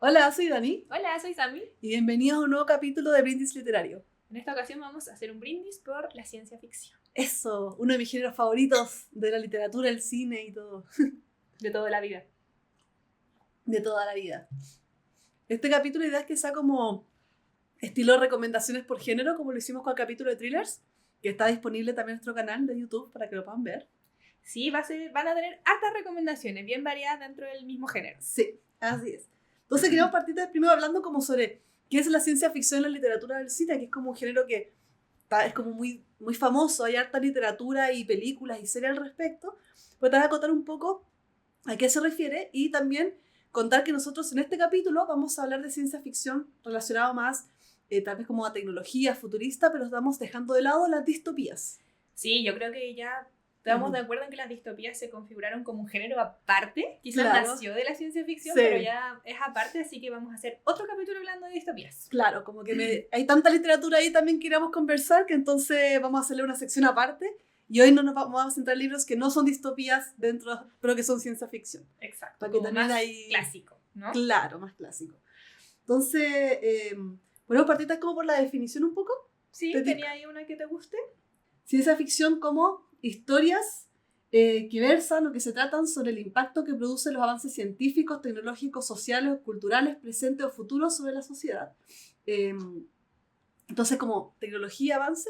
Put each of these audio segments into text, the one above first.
Hola, soy Dani Hola, soy Sami. y bienvenidos a un nuevo capítulo de Brindis Literario. En esta ocasión vamos a hacer un brindis por la ciencia ficción. Eso, uno de mis géneros favoritos de la literatura, el cine y todo, De toda la vida. de toda la vida. Este capítulo, la idea es que sea como estilo recomendaciones por género, como lo hicimos con el capítulo de thrillers, que está disponible también en nuestro canal de YouTube para que lo puedan ver. Sí, van a tener hartas recomendaciones, bien variadas dentro del mismo género. Sí, así es. Entonces queríamos partir primero hablando como sobre qué es la ciencia ficción en la literatura del cine, que es como un género que es como muy, muy famoso, hay harta literatura y películas y series al respecto, pues te voy a contar un poco a qué se refiere y también contar que nosotros en este capítulo vamos a hablar de ciencia ficción relacionado más tal vez como a tecnología futurista, pero estamos dejando de lado las distopías. Sí, yo creo que ya estamos de acuerdo en que las distopías se configuraron como un género aparte. Quizás Claro. nació de la ciencia ficción, Sí. pero ya es aparte, así que vamos a hacer otro capítulo hablando de distopías. Claro, como que hay tanta literatura ahí también que queríamos conversar que entonces vamos a hacerle una sección aparte y hoy no nos vamos a centrar en libros que no son distopías dentro, pero que son ciencia ficción. Exacto, Para que como también más hay... clásico, ¿no? Claro, más clásico. Entonces, bueno, partita como por la definición un poco. Sí, ¿Te ¿tenía ahí una que te guste? Ciencia ficción como historias que versan o que se tratan sobre el impacto que producen los avances científicos, tecnológicos, sociales, culturales, presentes o futuros sobre la sociedad. Entonces, como tecnología, avance,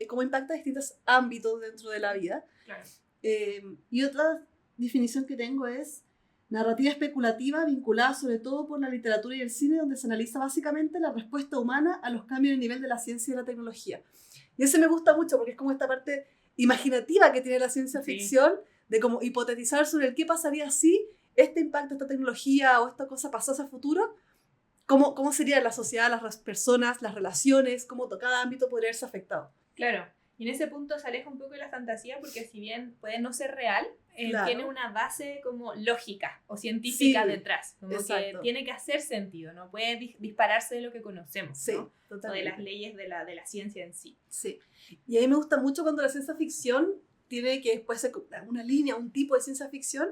cómo impacta distintos ámbitos dentro de la vida. Claro. Y otra definición que tengo es narrativa especulativa vinculada sobre todo por la literatura y el cine, donde se analiza básicamente la respuesta humana a los cambios en el nivel de la ciencia y la tecnología. Y ese me gusta mucho porque es como esta parte imaginativa que tiene la ciencia ficción, de como hipotetizar sobre el qué pasaría si este impacto, esta tecnología o esta cosa pasase a futuro, cómo sería la sociedad, las personas, las relaciones, cómo cada ámbito podría verse afectado. Claro. Y en ese punto se aleja un poco de la fantasía porque si bien puede no ser real, Claro. tiene una base como lógica o científica Sí, detrás. Como exacto. que tiene que hacer sentido, no puede dispararse de lo que conocemos, Sí, ¿no? totalmente. O de las leyes de la ciencia en sí. Sí. Y a mí me gusta mucho cuando la ciencia ficción tiene que después ser una línea, un tipo de ciencia ficción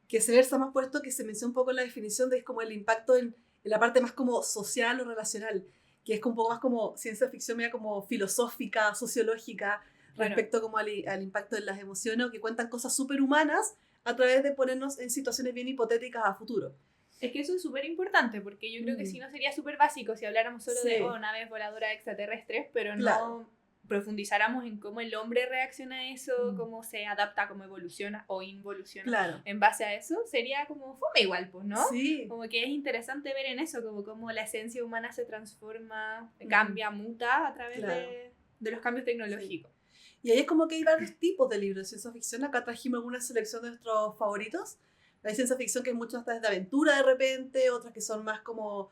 que se versa más puesto, que se menciona un poco en la definición de como el impacto en la parte más como social o relacional, que es un poco más como ciencia ficción media como filosófica, sociológica, respecto como al impacto en las emociones, o que cuentan cosas súper humanas a través de ponernos en situaciones bien hipotéticas a futuro. Es que eso es súper importante, porque yo creo que si no sería súper básico si habláramos solo de naves voladoras extraterrestres, pero no profundizáramos en cómo el hombre reacciona a eso, cómo se adapta, cómo evoluciona o involuciona en base a eso, sería como fome igual, pues, ¿no? Sí. Como que es interesante ver en eso, como cómo la esencia humana se transforma, cambia, muta a través de los cambios tecnológicos. Sí. Y ahí es como que hay varios tipos de libros de ciencia ficción. Acá trajimos alguna selección de nuestros favoritos. Hay ciencia ficción que es mucho hasta de aventura de repente, otras que son más como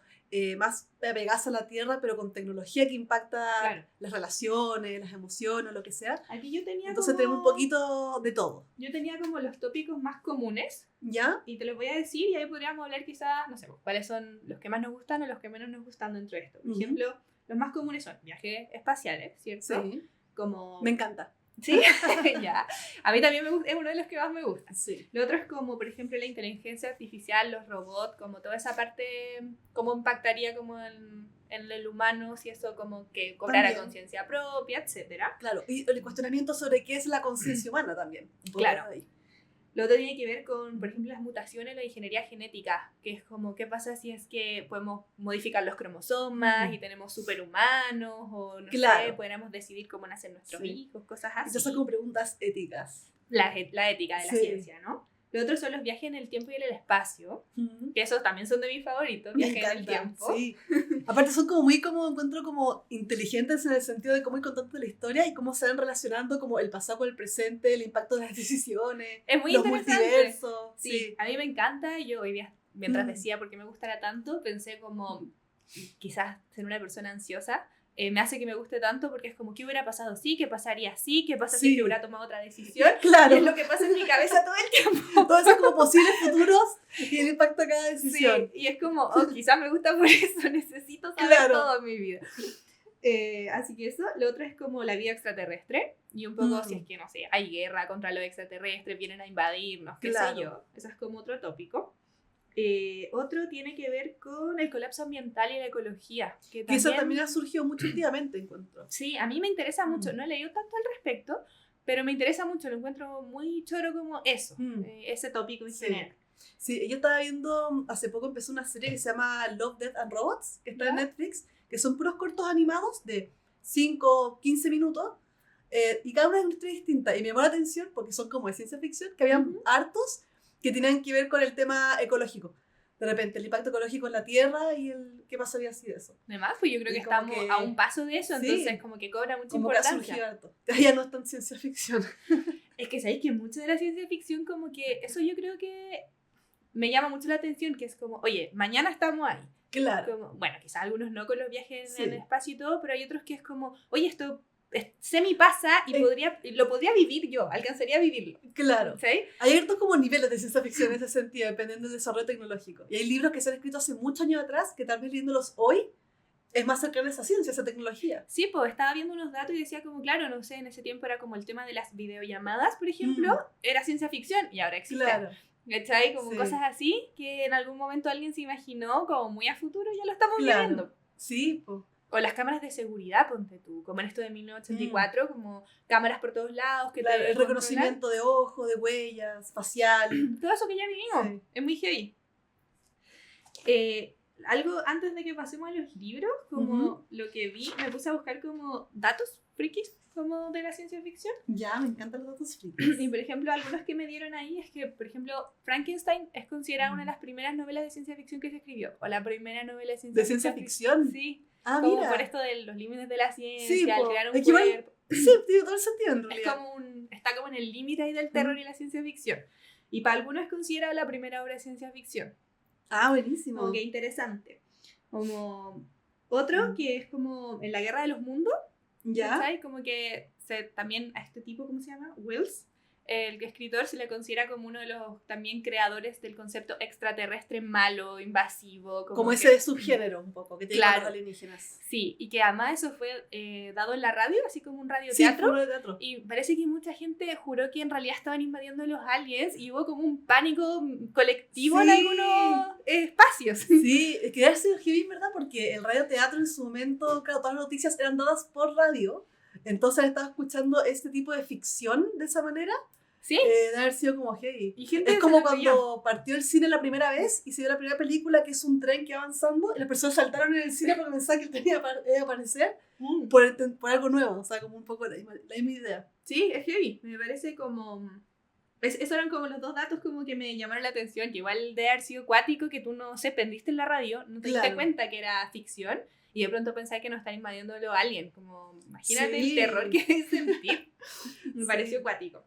más apegadas a la tierra, pero con tecnología que impacta las relaciones, las emociones, lo que sea. Aquí yo tenía Entonces tenemos un poquito de todo. Yo tenía como los tópicos más comunes. ¿Ya? Y te los voy a decir y ahí podríamos hablar quizás, no sé, cuáles son los que más nos gustan o los que menos nos gustan dentro de esto. Por ejemplo, los más comunes son viajes espaciales, ¿cierto? Sí. Como... Me encanta. Sí, ya. A mí también me gusta, es uno de los que más me gusta. Sí. Lo otro es como, por ejemplo, la inteligencia artificial, los robots, como toda esa parte, cómo impactaría como en el humano, si eso como que cobrara conciencia propia, etcétera. Claro, y el cuestionamiento sobre qué es la conciencia humana también. Claro. Lo otro tiene que ver con, por ejemplo, las mutaciones, la ingeniería genética, que es como, ¿qué pasa si es que podemos modificar los cromosomas y tenemos superhumanos? O no sé, podríamos decidir cómo nacen nuestros hijos, cosas así. Esas son como preguntas éticas. La ética de la ciencia, ¿no? Lo otro son los viajes en el tiempo y en el espacio, que esos también son de mis favoritos, viajes en el tiempo. Sí. Aparte son como muy, como encuentro como inteligentes en el sentido de cómo ir contando la historia y cómo se van relacionando como el pasado con el presente, el impacto de las decisiones, es muy los interesante. Multiversos. Sí, a mí me encanta. Yo hoy día, mientras decía por qué me gustará tanto, pensé como quizás ser una persona ansiosa me hace que me guste tanto porque es como, ¿qué hubiera pasado si? ¿Qué pasaría si? ¿Qué pasa si hubiera tomado otra decisión? Claro. Y es lo que pasa en mi cabeza todo el tiempo. Todos esos como posibles futuros y el impacto de cada decisión. Sí, y es como, quizás me gusta por eso, necesito saber todo en mi vida. Así que eso. Lo otro es como la vida extraterrestre y un poco si es que, no sé, hay guerra contra los extraterrestres, vienen a invadirnos, qué sé yo. Eso es como otro tópico. Otro tiene que ver con el colapso ambiental y la ecología. Que eso también ha surgido mucho últimamente, encuentro. Sí, a mí me interesa mucho. No he leído tanto al respecto, pero me interesa mucho. Lo encuentro muy choro como eso, ese tópico en general. Sí, yo estaba viendo, hace poco empezó una serie que se llama Love, Death and Robots, que está en Netflix, que son puros cortos animados de 5, 15 minutos, y cada una es una historia distinta. Y me llamó la atención, porque son como de ciencia ficción, que habían hartos que tenían que ver con el tema ecológico. De repente, el impacto ecológico en la Tierra y el qué pasaría si de eso. Además, pues yo creo que estamos a un paso de eso, entonces como que cobra mucha importancia. Como que ha surgido harto. Ya no es tan ciencia ficción. Es que sabéis que mucho de la ciencia ficción como que eso yo creo que me llama mucho la atención, que es como, oye, mañana estamos ahí. Claro. Como, bueno, quizás algunos no con los viajes en el espacio y todo, pero hay otros que es como, oye, esto semi pasa y lo podría vivir yo, alcanzaría a vivirlo. Claro. ¿Sí? Hay hartos como niveles de ciencia ficción en ese sentido, dependiendo del desarrollo tecnológico. Y hay libros que se han escrito hace muchos años atrás, que tal vez leyéndolos hoy, es más cercana a esa ciencia, a esa tecnología. Sí, pues estaba viendo unos datos y decía como, claro, no sé, en ese tiempo era como el tema de las videollamadas, por ejemplo, era ciencia ficción y ahora existe. Claro. ¿Cachai? Como cosas así que en algún momento alguien se imaginó como muy a futuro y ya lo estamos viviendo. Sí, pues. O las cámaras de seguridad, ponte tú, como en esto de 1984, como cámaras por todos lados. Que claro, el reconocimiento de ojo, de huellas, facial. Todo eso que ya vivimos, es muy heavy. Algo antes de que pasemos a los libros, como lo que vi, me puse a buscar como datos frikis como de la ciencia ficción. Ya, me encantan los datos frikis. Y por ejemplo, algunos que me dieron ahí es que, por ejemplo, Frankenstein es considerada una de las primeras novelas de ciencia ficción que se escribió, o la primera novela de ciencia ficción. Sí. Ah, como mira. por esto de los límites de la ciencia, sí, al crear un cuerpo. Sí, tiene todo el sentido en realidad. Es como está como en el límite ahí del terror y la ciencia ficción. Y para algunos es considerada la primera obra de ciencia ficción. Ah, buenísimo. Como que interesante. Como otro que es como en la Guerra de los Mundos. ¿Ya? ¿Sabes? Como que también a este tipo, ¿cómo se llama? Wells. El escritor se le considera como uno de los también creadores del concepto extraterrestre malo, invasivo. Como ese subgénero un poco, que tiene los alienígenas. Sí, y que además eso fue dado en la radio, así como un radioteatro. Sí, teatro. Y parece que mucha gente juró que en realidad estaban invadiendo los aliens y hubo como un pánico colectivo en algunos espacios. Sí, es que debe ser heavy, ¿verdad? Porque el radioteatro en su momento, claro, todas las noticias eran dadas por radio. Entonces estaba escuchando este tipo de ficción de esa manera. Sí. Debe haber sido como heavy. Es como cuando partió el cine la primera vez y se vio la primera película, que es un tren que va avanzando, y las personas saltaron en el cine porque pensaban que el tren iba a aparecer por algo nuevo. O sea, como un poco la misma idea. Sí, es heavy. Me parece como... Esos eran como los dos datos como que me llamaron la atención. Que igual de haber sido cuático, que tú no sé, prendiste en la radio, no te diste cuenta que era ficción. Y de pronto pensé que nos están invadiéndolo a alguien. Como, imagínate el terror que es sentir. Me pareció cuático.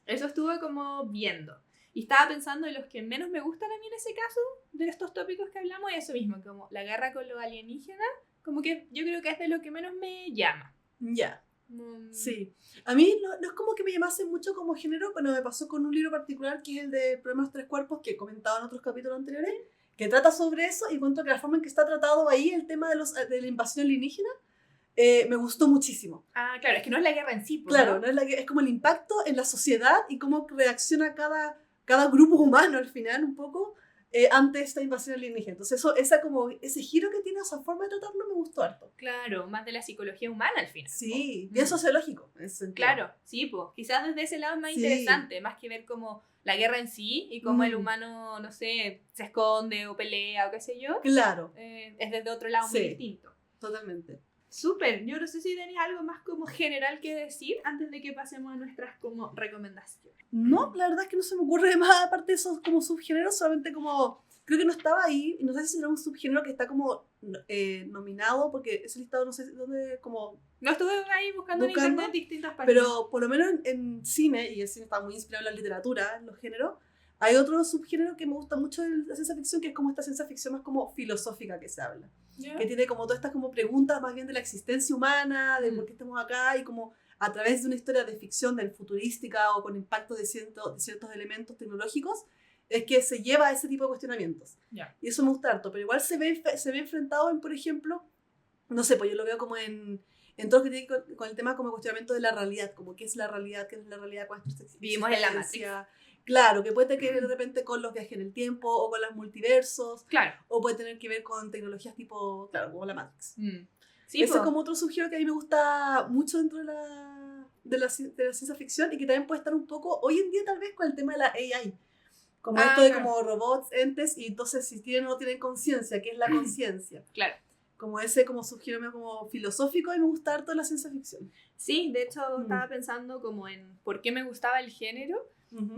Eso estuve como viendo. Y estaba pensando en los que menos me gustan a mí en ese caso, de estos tópicos que hablamos, es eso mismo, como la guerra con los alienígenas, como que yo creo que es de lo que menos me llama. Ya. Sí. A mí no es como que me llamase mucho como género, pero me pasó con un libro particular que es el de Problemas Tres Cuerpos, que he comentado en otros capítulos anteriores, que trata sobre eso, y encuentro que la forma en que está tratado ahí el tema de la invasión alienígena me gustó muchísimo. Ah, claro, es que no es la guerra en sí. Claro, ¿no? Es como el impacto en la sociedad y cómo reacciona cada grupo humano al final un poco ante esta invasión alienígena. Entonces ese giro que tiene, esa forma de tratarlo, me gustó harto. Claro, más de la psicología humana al final. Sí, bien sociológico. Claro, sí, pues quizás desde ese lado es más interesante, más que ver como la guerra en sí y cómo el humano, no sé, se esconde o pelea o qué sé yo. Claro. Es desde otro lado muy distinto. Totalmente. Súper, yo no sé si tenéis algo más como general que decir antes de que pasemos a nuestras como recomendaciones. No, la verdad es que no se me ocurre más aparte de esos como subgéneros, solamente como, creo que no estaba ahí, no sé si será un subgénero que está como nominado, porque ese listado no sé dónde, como... No estuve ahí buscando en internet distintas páginas. Pero por lo menos en cine, y el cine está muy inspirado en la literatura, en los géneros, hay otro subgénero que me gusta mucho de la ciencia ficción, que es como esta ciencia ficción más como filosófica que se habla. Que tiene como todas estas como preguntas más bien de la existencia humana, de por qué estamos acá, y como a través de una historia de ficción, del futurística o con impacto de ciertos elementos tecnológicos, es que se lleva a ese tipo de cuestionamientos. Y eso me gusta harto, pero igual se ve enfrentado en, por ejemplo, no sé, pues yo lo veo como en todo lo que tiene con el tema como cuestionamiento de la realidad, como qué es la realidad, cuál es nuestra existencia. Vivimos en la Matrix. Claro, que puede tener que ver de repente con los viajes en el tiempo o con los multiversos. Claro. O puede tener que ver con tecnologías tipo, claro, como la Matrix. Sí, ese es como otro subgénero que a mí me gusta mucho dentro de la ciencia ficción y que también puede estar un poco, hoy en día tal vez, con el tema de la AI. Como esto de como robots, entes, y entonces si tienen o no tienen conciencia, ¿qué es la conciencia? Claro. Como ese como subgénero como filosófico, y me gusta harto la ciencia ficción. Sí, de hecho estaba pensando como en por qué me gustaba el género.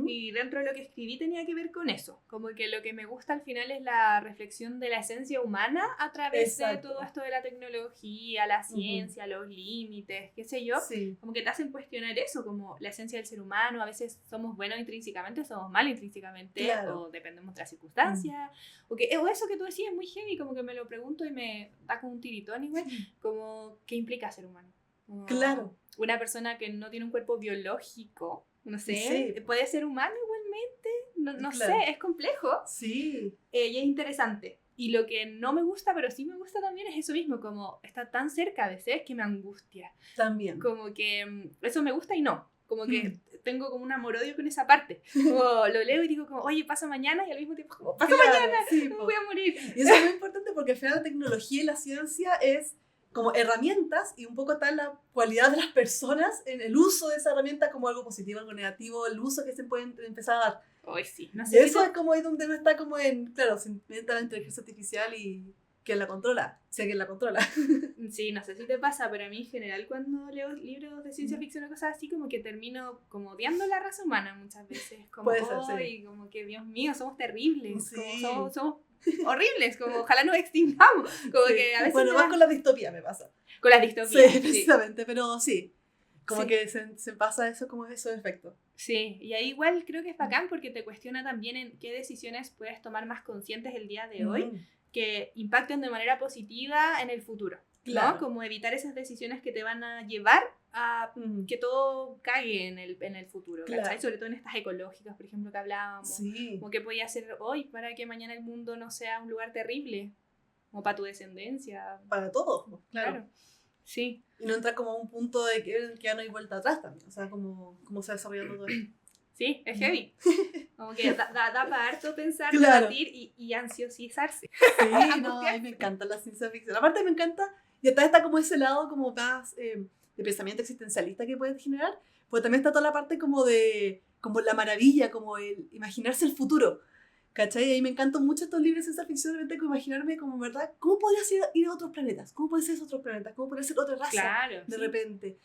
Y dentro de lo que escribí tenía que ver con eso, como que lo que me gusta al final es la reflexión de la esencia humana a través de todo esto de la tecnología, la ciencia, los límites, qué sé yo, como que te hacen cuestionar eso, como la esencia del ser humano. A veces somos buenos intrínsecamente, somos malos intrínsecamente, o dependemos de las circunstancias, o eso que tú decías es muy heavy, como que me lo pregunto y me da como un tiritón igual, como ¿qué implica ser humano? Como una persona que no tiene un cuerpo biológico, no sé, puede ser humano igualmente, no sé, es complejo. Sí. Y es interesante. Y lo que no me gusta, pero sí me gusta también, es eso mismo, como está tan cerca a veces que me angustia. También. Como que eso me gusta y no. Como que tengo como un amor-odio con esa parte. Como lo leo y digo como, oye, pasa mañana, y al mismo tiempo como, pasa mañana, me voy a morir. Y eso es muy importante porque al final la tecnología y la ciencia es como herramientas, y un poco está en la cualidad de las personas en el uso de esa herramienta, como algo positivo, algo negativo, el uso que se puede empezar a dar. Hoy sí, no sé. Eso es como ahí donde no está como en, claro, se inventa la inteligencia artificial y quién la controla, si alguien la controla. Sí, no sé si te pasa, pero a mí en general cuando leo libros de ciencia ficción o cosas así, como que termino como odiando a la raza humana muchas veces, como hoy, como que Dios mío, somos terribles, como somos horribles, como ojalá nos extingamos, como que a veces bueno, más con la distopía me pasa. Con las distopías, sí, precisamente, pero sí, como que se pasa eso, como esos efectos. Sí, y ahí igual creo que es bacán porque te cuestiona también en qué decisiones puedes tomar más conscientes el día de hoy que impacten de manera positiva en el futuro, ¿no? Como evitar esas decisiones que te van a llevar a que todo cague en el futuro, ¿cachai? Sobre todo en estas ecológicas, por ejemplo, que hablábamos. Como que podía hacer hoy para que mañana el mundo no sea un lugar terrible, como para tu descendencia. Para todos, claro. Sí. Y no entra como a un punto de que ya no hay vuelta atrás también, o sea, como se va desarrollando todo esto. Sí, es heavy. Como que da para harto pensar, debatir y ansiosizarse. Sí, no, a mí me encanta la ciencia ficción. Aparte me encanta, y está como ese lado como más de pensamiento existencialista que puede generar, pues también está toda la parte como de como la maravilla, como el imaginarse el futuro. ¿Cachai? Y ahí me encantan mucho estos libros de ciencia ficción, de repente, como imaginarme como, ¿verdad? ¿Cómo podría ir a otros planetas? ¿Cómo pueden ser esos otros planetas? ¿Cómo podría ser otra raza de repente?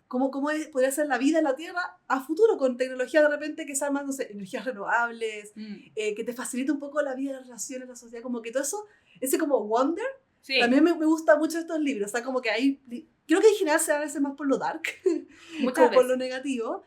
¿Cómo podría ser la vida en la Tierra a futuro con tecnología de repente que sea más, no sé, energías renovables, que te facilite un poco la vida, las relaciones, la sociedad, como que todo eso, ese como wonder, también me gusta mucho estos libros, o sea, como que ahí, creo que en general se va a veces más por lo dark, como por lo negativo.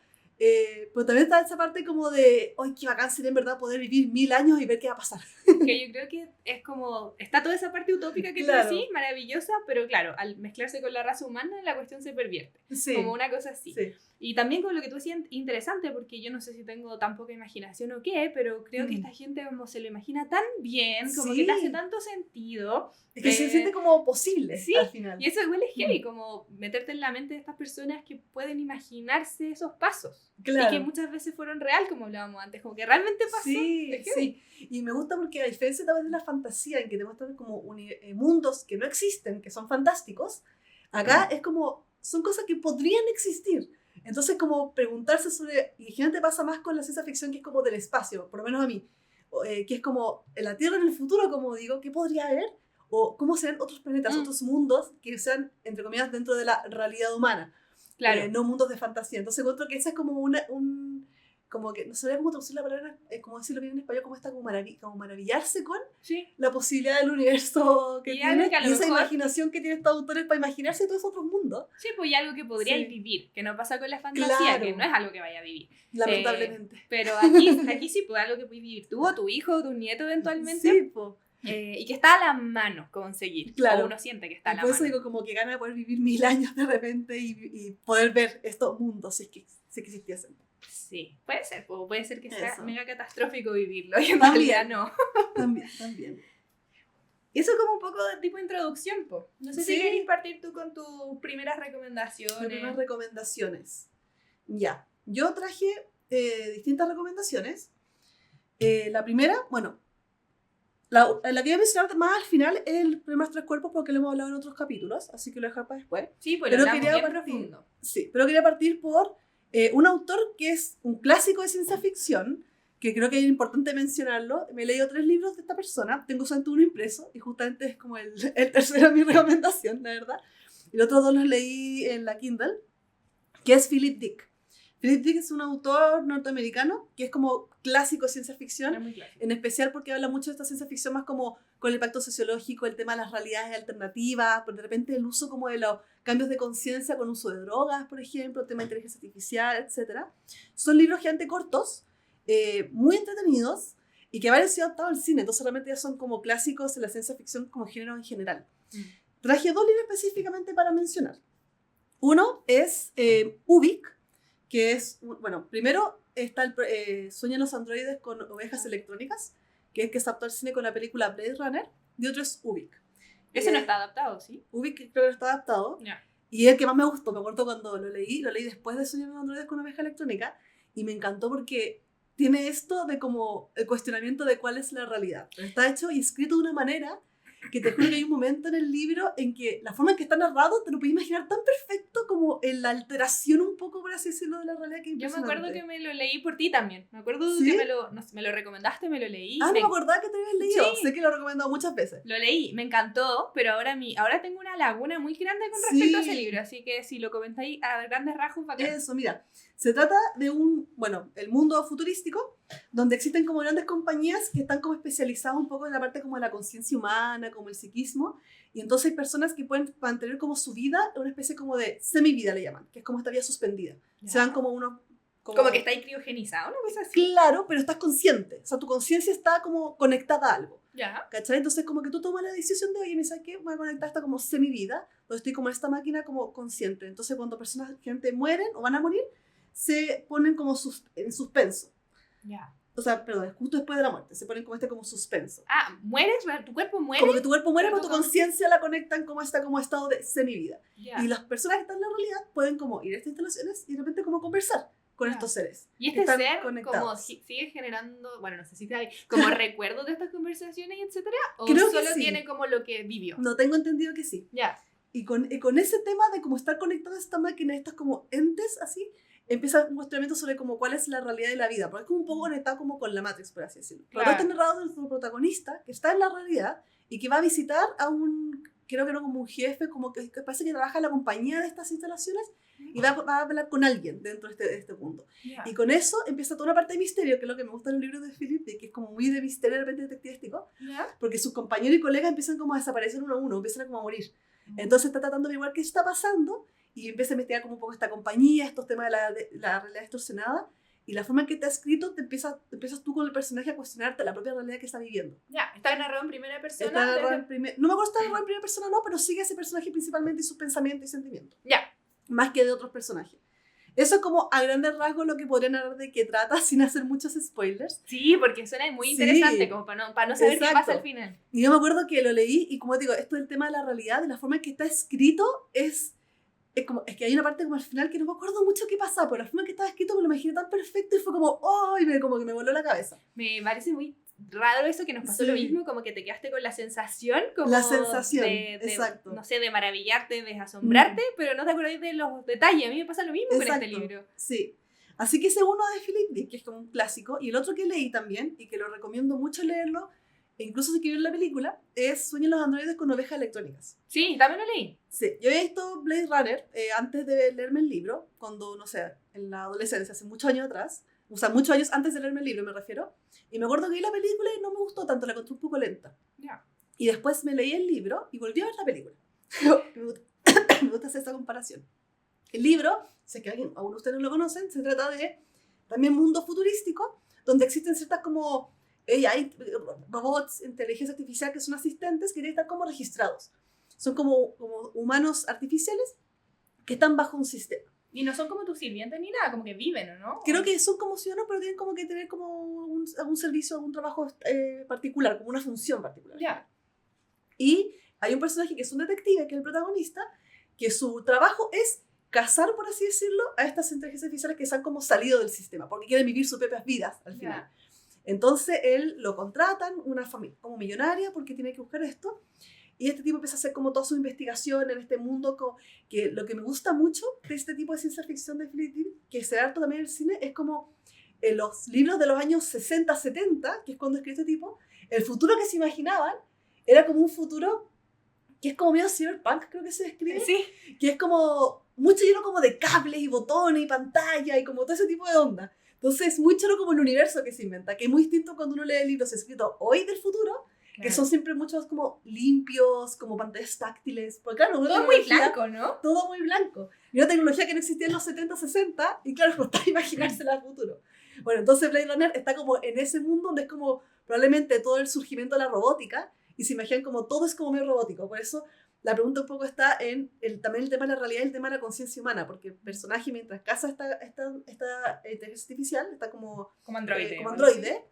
Pero también está esa parte como de, ¡ay, qué bacán sería en verdad poder vivir 1000 años y ver qué va a pasar! Que yo creo que es como, está toda esa parte utópica que tú decís, maravillosa, pero claro, al mezclarse con la raza humana, la cuestión se pervierte. Como una cosa así. Y también con lo que tú decías, interesante, porque yo no sé si tengo tan poca imaginación o qué, pero creo que esta gente como se lo imagina tan bien, como que te hace tanto sentido. Es que se siente como posible al final. Y eso igual es heavy, como meterte en la mente de estas personas que pueden imaginarse esos pasos. Y que muchas veces fueron real, como hablábamos antes, como que realmente pasó. Sí. Y me gusta porque a diferencia tal vez de la fantasía, en que te muestran como mundos que no existen, que son fantásticos, acá es como, son cosas que podrían existir. Entonces como preguntarse sobre, y generalmente pasa más con la ciencia ficción, que es como del espacio, por lo menos a mí, que es como la Tierra en el futuro, como digo, ¿qué podría haber? O cómo serán otros planetas, otros mundos que sean, entre comillas, dentro de la realidad humana. No mundos de fantasía. Entonces encuentro que esa es como como que, no sabría cómo traducir la palabra, como decirlo bien en español, como está como maravillarse con la posibilidad del universo que tiene, y esa imaginación que tienen estos autores para imaginarse todos esos otros mundos. Sí, pues algo que podríais vivir, que no pasa con la fantasía, que no es algo que vaya a vivir. Lamentablemente. Pero aquí sí, pues algo que puedes vivir tú o tu hijo o tu nieto eventualmente. Sí, pues. Y que está a la mano conseguir, o uno siente que está a la mano. Por eso digo como que gana de poder vivir 1000 años de repente y poder ver estos mundos si es que existiesen. Sí, puede ser que sea mega catastrófico vivirlo, y en realidad no. También. Y eso como un poco de tipo introducción, po. No sé si quieres partir tú con tus primeras recomendaciones. Ya, yo traje distintas recomendaciones. La primera, bueno, la que voy a mencionar más al final es el Problemas Tres Cuerpos, porque lo hemos hablado en otros capítulos, así que lo voy a dejar para después. Sí, pues lo hablamos bien profundo. Sí, pero quería partir por un autor que es un clásico de ciencia ficción, que creo que es importante mencionarlo. Me he leído 3 libros de esta persona, tengo solamente uno impreso, y justamente es como el tercero de mi recomendación, la verdad. Y los otros 2 los leí en la Kindle, que es Philip Dick. Philip Dick es un autor norteamericano que es como clásico de ciencia ficción, en especial porque habla mucho de esta ciencia ficción más como con el impacto sociológico, el tema de las realidades alternativas, por de repente el uso como de los cambios de conciencia con uso de drogas, por ejemplo, el tema de inteligencia artificial, etc. Son libros gigantes cortos, muy entretenidos y que varios han sido adaptados al cine, entonces realmente ya son como clásicos de la ciencia ficción como género en general. Traje 2 libros específicamente para mencionar. Uno es Ubik, que es, bueno, primero está Sueñan los androides con ovejas electrónicas, que es el que se adaptó al cine con la película Blade Runner, y otro es Ubik. Ese no está adaptado, ¿sí? Ubik creo que no está adaptado, y es el que más me gustó. Me acuerdo cuando lo leí después de Sueñan los androides con ovejas electrónicas, y me encantó porque tiene esto de como el cuestionamiento de cuál es la realidad. Pero está hecho y escrito de una manera que te juro que hay un momento en el libro en que la forma en que está narrado te lo puedes imaginar tan perfecto como en la alteración un poco, por así decirlo, de la realidad. Que yo me acuerdo que me lo leí por ti también. Me acuerdo ¿sí? que me lo recomendaste, me lo leí. No me acordaba que te habías leído. Sí. Sé que lo he recomendado muchas veces. Lo leí, me encantó, pero ahora tengo una laguna muy grande con respecto a ese libro, así que si lo comentáis a grandes rasgos, bacán. Eso, mira, se trata de el mundo futurístico, donde existen como grandes compañías que están como especializadas un poco en la parte como de la conciencia humana, como el psiquismo, y entonces hay personas que pueden mantener como su vida en una especie como de semivida, le llaman, que es como esta vida suspendida. Se dan como uno... Como que está ahí criogenizado, una cosa así. Claro, pero estás consciente, o sea, tu conciencia está como conectada a algo. Ya. ¿Cachai? Entonces como que tú tomas la decisión de, oye, ¿me sabes qué? Voy a conectar esta como semivida, donde estoy como en esta máquina como consciente. Entonces cuando gente mueren o van a morir, se ponen como en suspenso. Ya. O sea, perdón, justo después de la muerte, se ponen como suspenso. Ah, ¿mueres? ¿Tu cuerpo muere? Como que tu cuerpo muere, pero tu conciencia la conectan como estado de semivida. Yeah. Y las personas que están en la realidad pueden como ir a estas instalaciones y de repente como conversar con estos seres. Y este ser como sigue generando, bueno, no sé si hay como recuerdos de estas conversaciones y etcétera, o creo solo sí. Tiene como lo que vivió. No, tengo entendido que sí. Ya. Y con ese tema de como estar conectado a esta máquina, estas como entes así, empieza un cuestionamiento sobre como cuál es la realidad de la vida, porque es como un poco conectado como con la Matrix, por así decirlo. Claro. Pero está narrado de nuestro protagonista, que está en la realidad, y que va a visitar a creo que no como un jefe, como que parece que trabaja en la compañía de estas instalaciones, y va a hablar con alguien dentro de este mundo. Yeah. Y con eso empieza toda una parte de misterio, que es lo que me gusta en los libros de Philip, que es como muy de misterio, de repente detectivístico, porque sus compañeros y colegas empiezan como a desaparecer uno a uno, empiezan a como a morir. Entonces está tratando de averiguar qué está pasando, y empieza a investigar como un poco esta compañía, estos temas de la realidad distorsionada, y la forma en que te ha escrito, empiezas tú con el personaje a cuestionarte la propia realidad que está viviendo. Ya, está narrado en primera persona. No me acuerdo si está narrado en primera persona o no, pero sigue a ese personaje principalmente y sus pensamientos y sentimientos. Ya. Más que de otros personajes. Eso es como a grandes rasgos lo que podría narrar de qué trata sin hacer muchos spoilers. Sí, porque suena muy interesante, como para no saber qué pasa al final. Y yo me acuerdo que lo leí y como digo, esto del tema de la realidad, de la forma en que está escrito es que hay una parte como al final que no me acuerdo mucho qué pasaba, pero la forma en que estaba escrito me lo imaginé tan perfecto y fue como, como que me voló la cabeza. Me parece muy raro eso que nos pasó lo mismo, como que te quedaste con la sensación como exacto. No sé, de maravillarte, de asombrarte, pero no te acordás de los detalles. A mí me pasa lo mismo con este libro. Sí. Así que ese uno de Philip Dick, que es como un clásico, y el otro que leí también, y que lo recomiendo mucho leerlo, e incluso si quieren ver la película, es Sueñan los androides con ovejas electrónicas. Sí, también lo leí. Sí, yo había visto Blade Runner antes de leerme el libro, cuando, no sé, en la adolescencia, hace muchos años atrás, o sea, muchos años antes de leerme el libro me refiero, y me acuerdo que vi la película y no me gustó tanto, la encontré un poco lenta. Yeah. Y después me leí el libro y volví a ver la película. Me gusta hacer esa comparación. El libro, sé que aún ustedes no lo conocen, se trata de también mundo futurístico, donde existen ciertas como hay robots, inteligencia artificial que son asistentes que están como registrados. Son como humanos artificiales que están bajo un sistema. Y no son como tus sirvientes ni nada, como que viven, ¿o no? Creo que son como ciudadanos, pero tienen como que tener como algún servicio, algún trabajo particular, como una función particular. Ya. Yeah. Y hay un personaje que es un detective, que es el protagonista, que su trabajo es cazar, por así decirlo, a estas inteligencias artificiales que se han como salido del sistema, porque quieren vivir sus propias vidas al final. Entonces él lo contratan, una familia como millonaria, porque tiene que buscar esto, y este tipo empieza a hacer como toda su investigación en este mundo, que lo que me gusta mucho de este tipo de ciencia ficción de Philip Dick, que se da harto también en el cine, es como en los libros de los años 60, 70, que es cuando escribió este tipo, el futuro que se imaginaban era como un futuro que es como medio cyberpunk, creo que se describe, sí. Que es como mucho lleno como de cables y botones y pantalla y como todo ese tipo de onda. Entonces es muy chulo como el universo que se inventa, que es muy distinto cuando uno lee libros escritos hoy del futuro, que son siempre muchos como limpios, como pantallas táctiles, porque claro, todo muy blanco, ¿no? Todo muy blanco. Y una tecnología que no existía en los 70, 60, y claro, costaba imaginársela al futuro. Bueno, entonces Blade Runner está como en ese mundo donde es como probablemente todo el surgimiento de la robótica, y se imaginan como todo es como medio robótico. Por eso la pregunta un poco está en también el tema de la realidad y el tema de la conciencia humana, porque el personaje mientras caza esta inteligencia artificial, está como androide,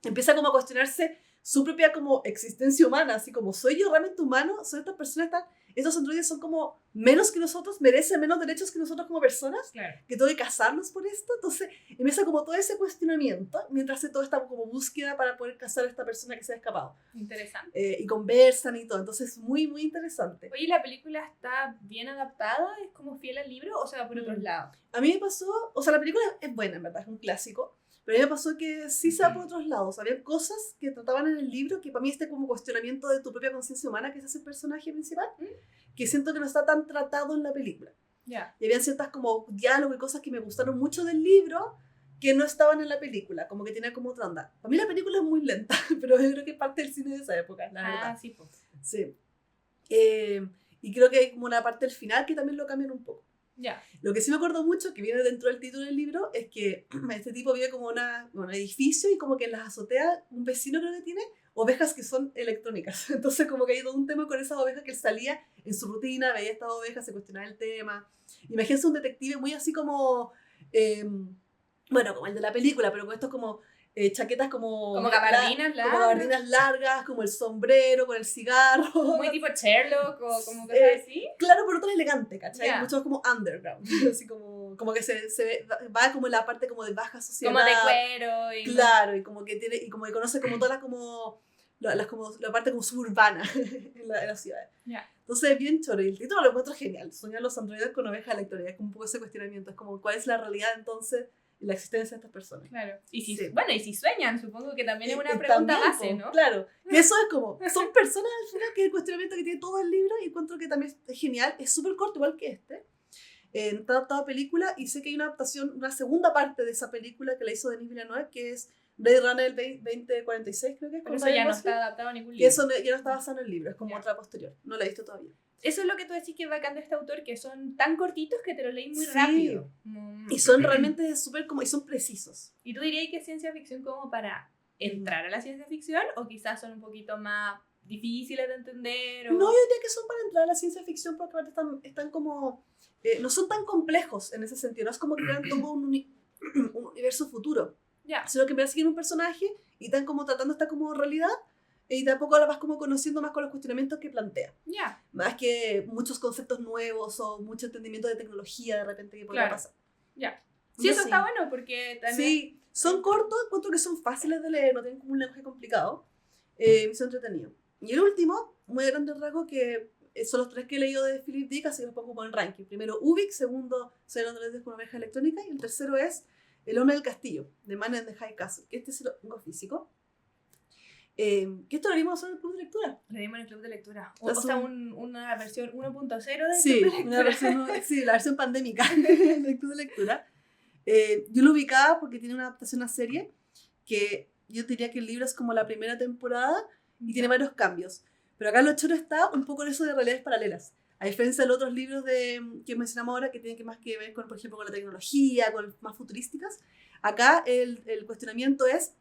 empieza como a cuestionarse su propia como existencia humana, así como, ¿soy yo realmente humano? ¿Son estas personas estos androides son como menos que nosotros, merecen menos derechos que nosotros como personas? Claro. Que tengo que casarnos por esto. Entonces empieza como todo ese cuestionamiento, mientras hace toda esta como búsqueda para poder casar a esta persona que se ha escapado. Interesante. Y conversan y todo, entonces es muy, muy interesante. Oye, ¿la película está bien adaptada? ¿Es como fiel al libro o se va por otros lados? A mí me pasó, o sea, la película es buena, en verdad, es un clásico, pero a mí me pasó que sí se va por otros lados. Había cosas que trataban en el libro que para mí este como cuestionamiento de tu propia conciencia humana, que es ese personaje principal, que siento que no está tan tratado en la película. Yeah. Y había ciertas como diálogos y cosas que me gustaron mucho del libro que no estaban en la película, como que tenía como otra onda. Para mí la película es muy lenta, pero yo creo que es parte del cine de esa época, la verdad. Sí, pues. Sí. Y creo que hay como una parte del final que también lo cambian un poco. Yeah. Lo que sí me acuerdo mucho, que viene dentro del título del libro, es que este tipo vive como un edificio y como que en las azoteas un vecino creo que tiene ovejas que son electrónicas. Entonces como que hay todo un tema con esas ovejas que él salía en su rutina, veía estas ovejas, se cuestionaba el tema. Imagínense un detective muy así como, bueno, como el de la película, pero con estos como chaquetas como gabardinas largas. Como gabardinas largas, como el sombrero, con el cigarro. Muy tipo Sherlock o como cosas así. Claro, pero otro elegante, ¿cachai? Yeah. Mucho como underground. Así como que se va como en la parte como de baja sociedad. Como de cuero. Y claro, y como que tiene, y como que conoce como todas la parte como suburbana en la ciudad. Yeah. Entonces es bien choro. Y el título lo encuentro genial. Soñar los androides con ovejas electrónicas. Es como un poco ese cuestionamiento. Es como, ¿cuál es la realidad entonces? La existencia de estas personas. Claro. Y si, sí. Bueno, y si sueñan, supongo que también es una pregunta también, base, ¿no? Claro. Que eso es como, son personas al final, que es el cuestionamiento que tiene todo el libro, y encuentro que también es genial. Es súper corto, igual que este. Está adaptado a película, y sé que hay una adaptación, una segunda parte de esa película que la hizo Denis Villeneuve, que es Blade Runner 2046, creo que es. Pero eso ya no está adaptado a ningún libro. Y eso ya no está basado en el libro, es como otra posterior. No la he visto todavía. Eso es lo que tú decís que es bacán de este autor, que son tan cortitos que te los leí muy rápido. Y son realmente súper como, y son precisos. ¿Y tú dirías que es ciencia ficción como para entrar a la ciencia ficción o quizás son un poquito más difíciles de entender? No, yo diría que son para entrar a la ciencia ficción porque están como, no son tan complejos en ese sentido, no es como que crean todo un universo futuro. Sino que me siguen un personaje y están como tratando esta como realidad. Y tampoco la vas como conociendo más con los cuestionamientos que plantea. Más que muchos conceptos nuevos o mucho entendimiento de tecnología de repente que podría pasar. Sí, eso está bueno porque también... Sí, son cortos, encuentro que son fáciles de leer, no tienen como un lenguaje complicado. Son entretenidos. Y el último, muy grande rasgo, que son los 3 que he leído de Philip Dick, así que los pongo como en ranking. Primero, Ubik, segundo, Señor de los Androides con oveja electrónica, y el tercero es El hombre del castillo, de Man in the High Castle, que este es el tengo físico. Que esto lo vimos en el club de lectura. Lo vimos en el club de lectura. O sea, una versión 1.0 del sí, club de lectura. Sí, la versión pandémica del club de lectura. Yo lo ubicaba porque tiene una adaptación a serie que yo diría que el libro es como la primera temporada y tiene varios cambios. Pero acá lo choro está un poco en eso de realidades paralelas. A diferencia de los otros libros que mencionamos ahora que tienen más que ver con, por ejemplo, con la tecnología, con más futurísticas, acá el cuestionamiento es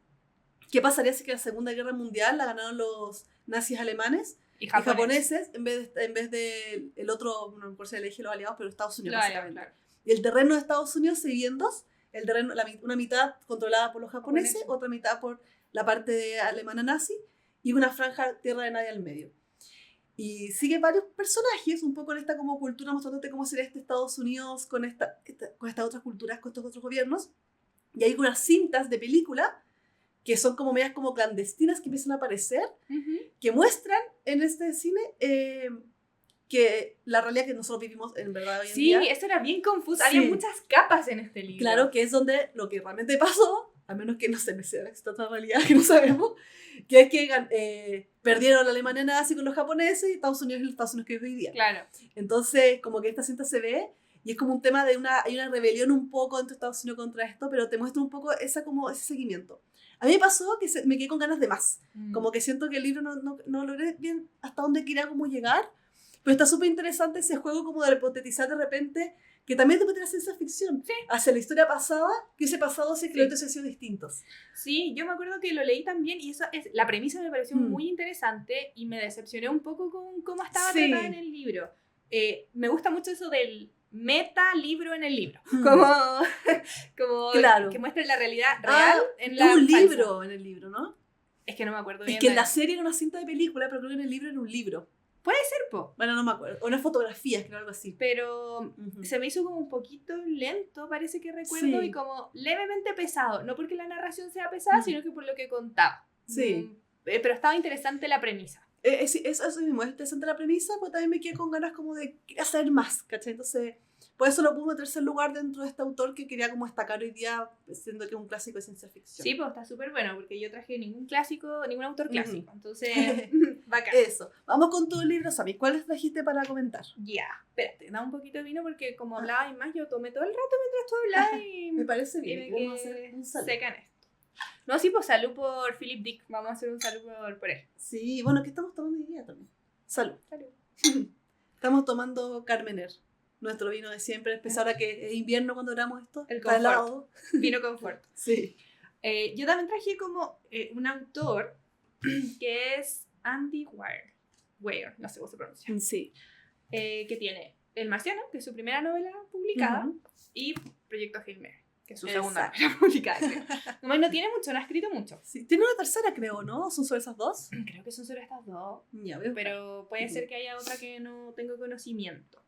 ¿qué pasaría si que la Segunda Guerra Mundial la ganaron los nazis alemanes y japoneses en vez de el otro, no recuerdo si elegí los aliados, pero Estados Unidos básicamente? Claro. Y el terreno de Estados Unidos se divide en dos, el terreno, una mitad controlada por los japoneses, otra mitad por la parte alemana nazi y una franja tierra de nadie al medio. Y sigue varios personajes, un poco en esta como cultura, mostrándote cómo sería este Estados Unidos con estas otras culturas, con estos otros gobiernos. Y hay unas cintas de película que son como medias como clandestinas que empiezan a aparecer, que muestran en este cine que la realidad que nosotros vivimos en verdad hoy en día. Sí, eso era bien confuso. Sí. Había muchas capas en este libro. Claro, que es donde lo que realmente pasó, a menos que no se me sea esta otra realidad que no sabemos, que es que perdieron la Alemania nazi con los japoneses y Estados Unidos es el Estados Unidos que es hoy día. Claro. Entonces, como que esta cinta se ve y es como un tema de hay una rebelión un poco entre Estados Unidos contra esto, pero te muestra un poco ese seguimiento. A mí me pasó que me quedé con ganas de más. Como que siento que el libro no logré bien hasta dónde quería como llegar, pero está súper interesante ese juego como de hipotetizar de repente, que también te puede tener ciencia ficción, sí, hacia la historia pasada, que ese pasado sí que los hechos han sido distintos. Sí, yo me acuerdo que lo leí también y la premisa me pareció muy interesante y me decepcioné un poco con cómo estaba tratada en el libro. Me gusta mucho eso del meta libro en el libro, como claro, que muestra la realidad real en la un falsa. libro en el libro, ¿no? Es que no me acuerdo bien. Es que en la serie era una cinta de película, pero creo que en el libro era un libro. Puede ser, po. Bueno, no me acuerdo. O unas fotografías, creo, algo así. Pero se me hizo como un poquito lento, parece que recuerdo, y como levemente pesado. No porque la narración sea pesada, sino que por lo que contaba. Sí. Pero estaba interesante la premisa. Eso mismo, es interesante la premisa, pero también me quedé con ganas como de hacer más, ¿cachai? Entonces, por eso lo pude en tercer lugar dentro de este autor que quería como destacar hoy día, siendo que es un clásico de ciencia ficción. Sí, pues está súper bueno, porque yo traje ningún autor clásico, entonces, bacán. Eso. Vamos con tu libro, Sami. ¿Cuáles trajiste para comentar? Ya, espérate, da un poquito de vino porque como hablaba y más, yo tomé todo el rato mientras tú hablabas y... Me parece bien. Vamos a hacer un salud. Secan esto. No, sí, pues salud por Philip Dick. Vamos a hacer un salud por él. Sí, bueno, ¿qué estamos tomando hoy día también? Salud. Estamos tomando Carmener, nuestro vino de siempre, especial ahora que es invierno cuando grabamos esto. El confort. Helado. Vino confort. Sí. Yo también traje como un autor que es Andy Weir, no sé cómo se pronuncia. Sí. Que tiene El Marciano, que es su primera novela publicada, y Proyecto Hail Mary, que es su segunda novela publicada, creo. No tiene mucho, no ha escrito mucho. Sí, tiene una tercera, creo, ¿no? ¿Son solo esas dos? Creo que son solo estas dos. Ya veo. Pero puede ser que haya otra que no tengo conocimiento.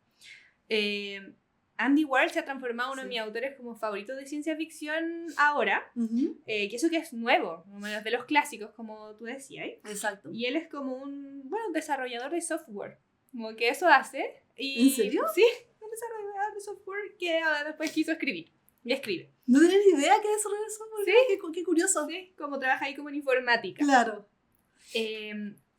Andy Weir se ha transformado en uno de mis autores como favoritos de ciencia ficción ahora, que eso que es nuevo, de los clásicos, como tú decías. Exacto. Y él es como un desarrollador de software, como que eso hace. Y, ¿en serio? Sí, un desarrollador de software que después quiso escribir. Y escribe. No tenía ni idea que desarrollador de software. Sí. Qué curioso. Sí, como trabaja ahí como en informática. Claro.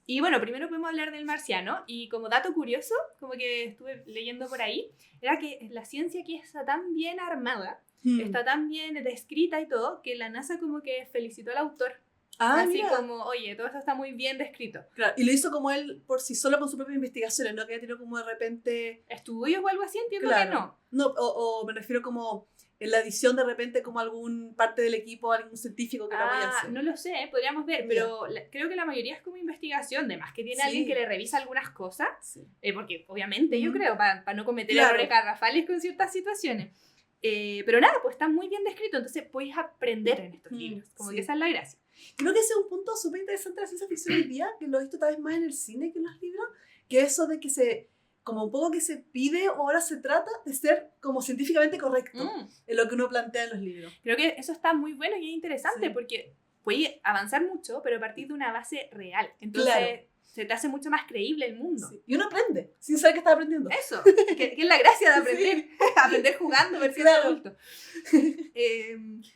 Y bueno, primero podemos hablar del Marciano, y como dato curioso, como que estuve leyendo por ahí, era que la ciencia aquí está tan bien armada, está tan bien descrita y todo, que la NASA como que felicitó al autor. Así mira. Como, oye, todo esto está muy bien descrito. Claro, y lo hizo como él por sí solo con sus propias investigaciones, no que haya tenido como de repente... ¿Estudios o algo así? Entiendo que no. No, o me refiero como... en la edición de repente como algún parte del equipo, algún científico que lo apoyase. No lo sé, podríamos ver, pero creo que la mayoría es como investigación, además que tiene alguien que le revisa algunas cosas, porque obviamente yo creo, para no cometer errores garrafales con ciertas situaciones. Pero nada, pues está muy bien descrito, entonces puedes aprender en estos libros, como que esa es la gracia. Creo que ese es un punto súper interesante de la ciencia ficción hoy día, que lo he visto tal vez más en el cine que en los libros, que eso de que como un poco que se pide o ahora se trata de ser como científicamente correcto en lo que uno plantea en los libros. Creo que eso está muy bueno y es interesante porque puede avanzar mucho, pero a partir de una base real. Entonces se te hace mucho más creíble el mundo. Sí. Y uno aprende, sin saber que está aprendiendo. Eso, que es la gracia de aprender. Aprender jugando, ver si es adulto.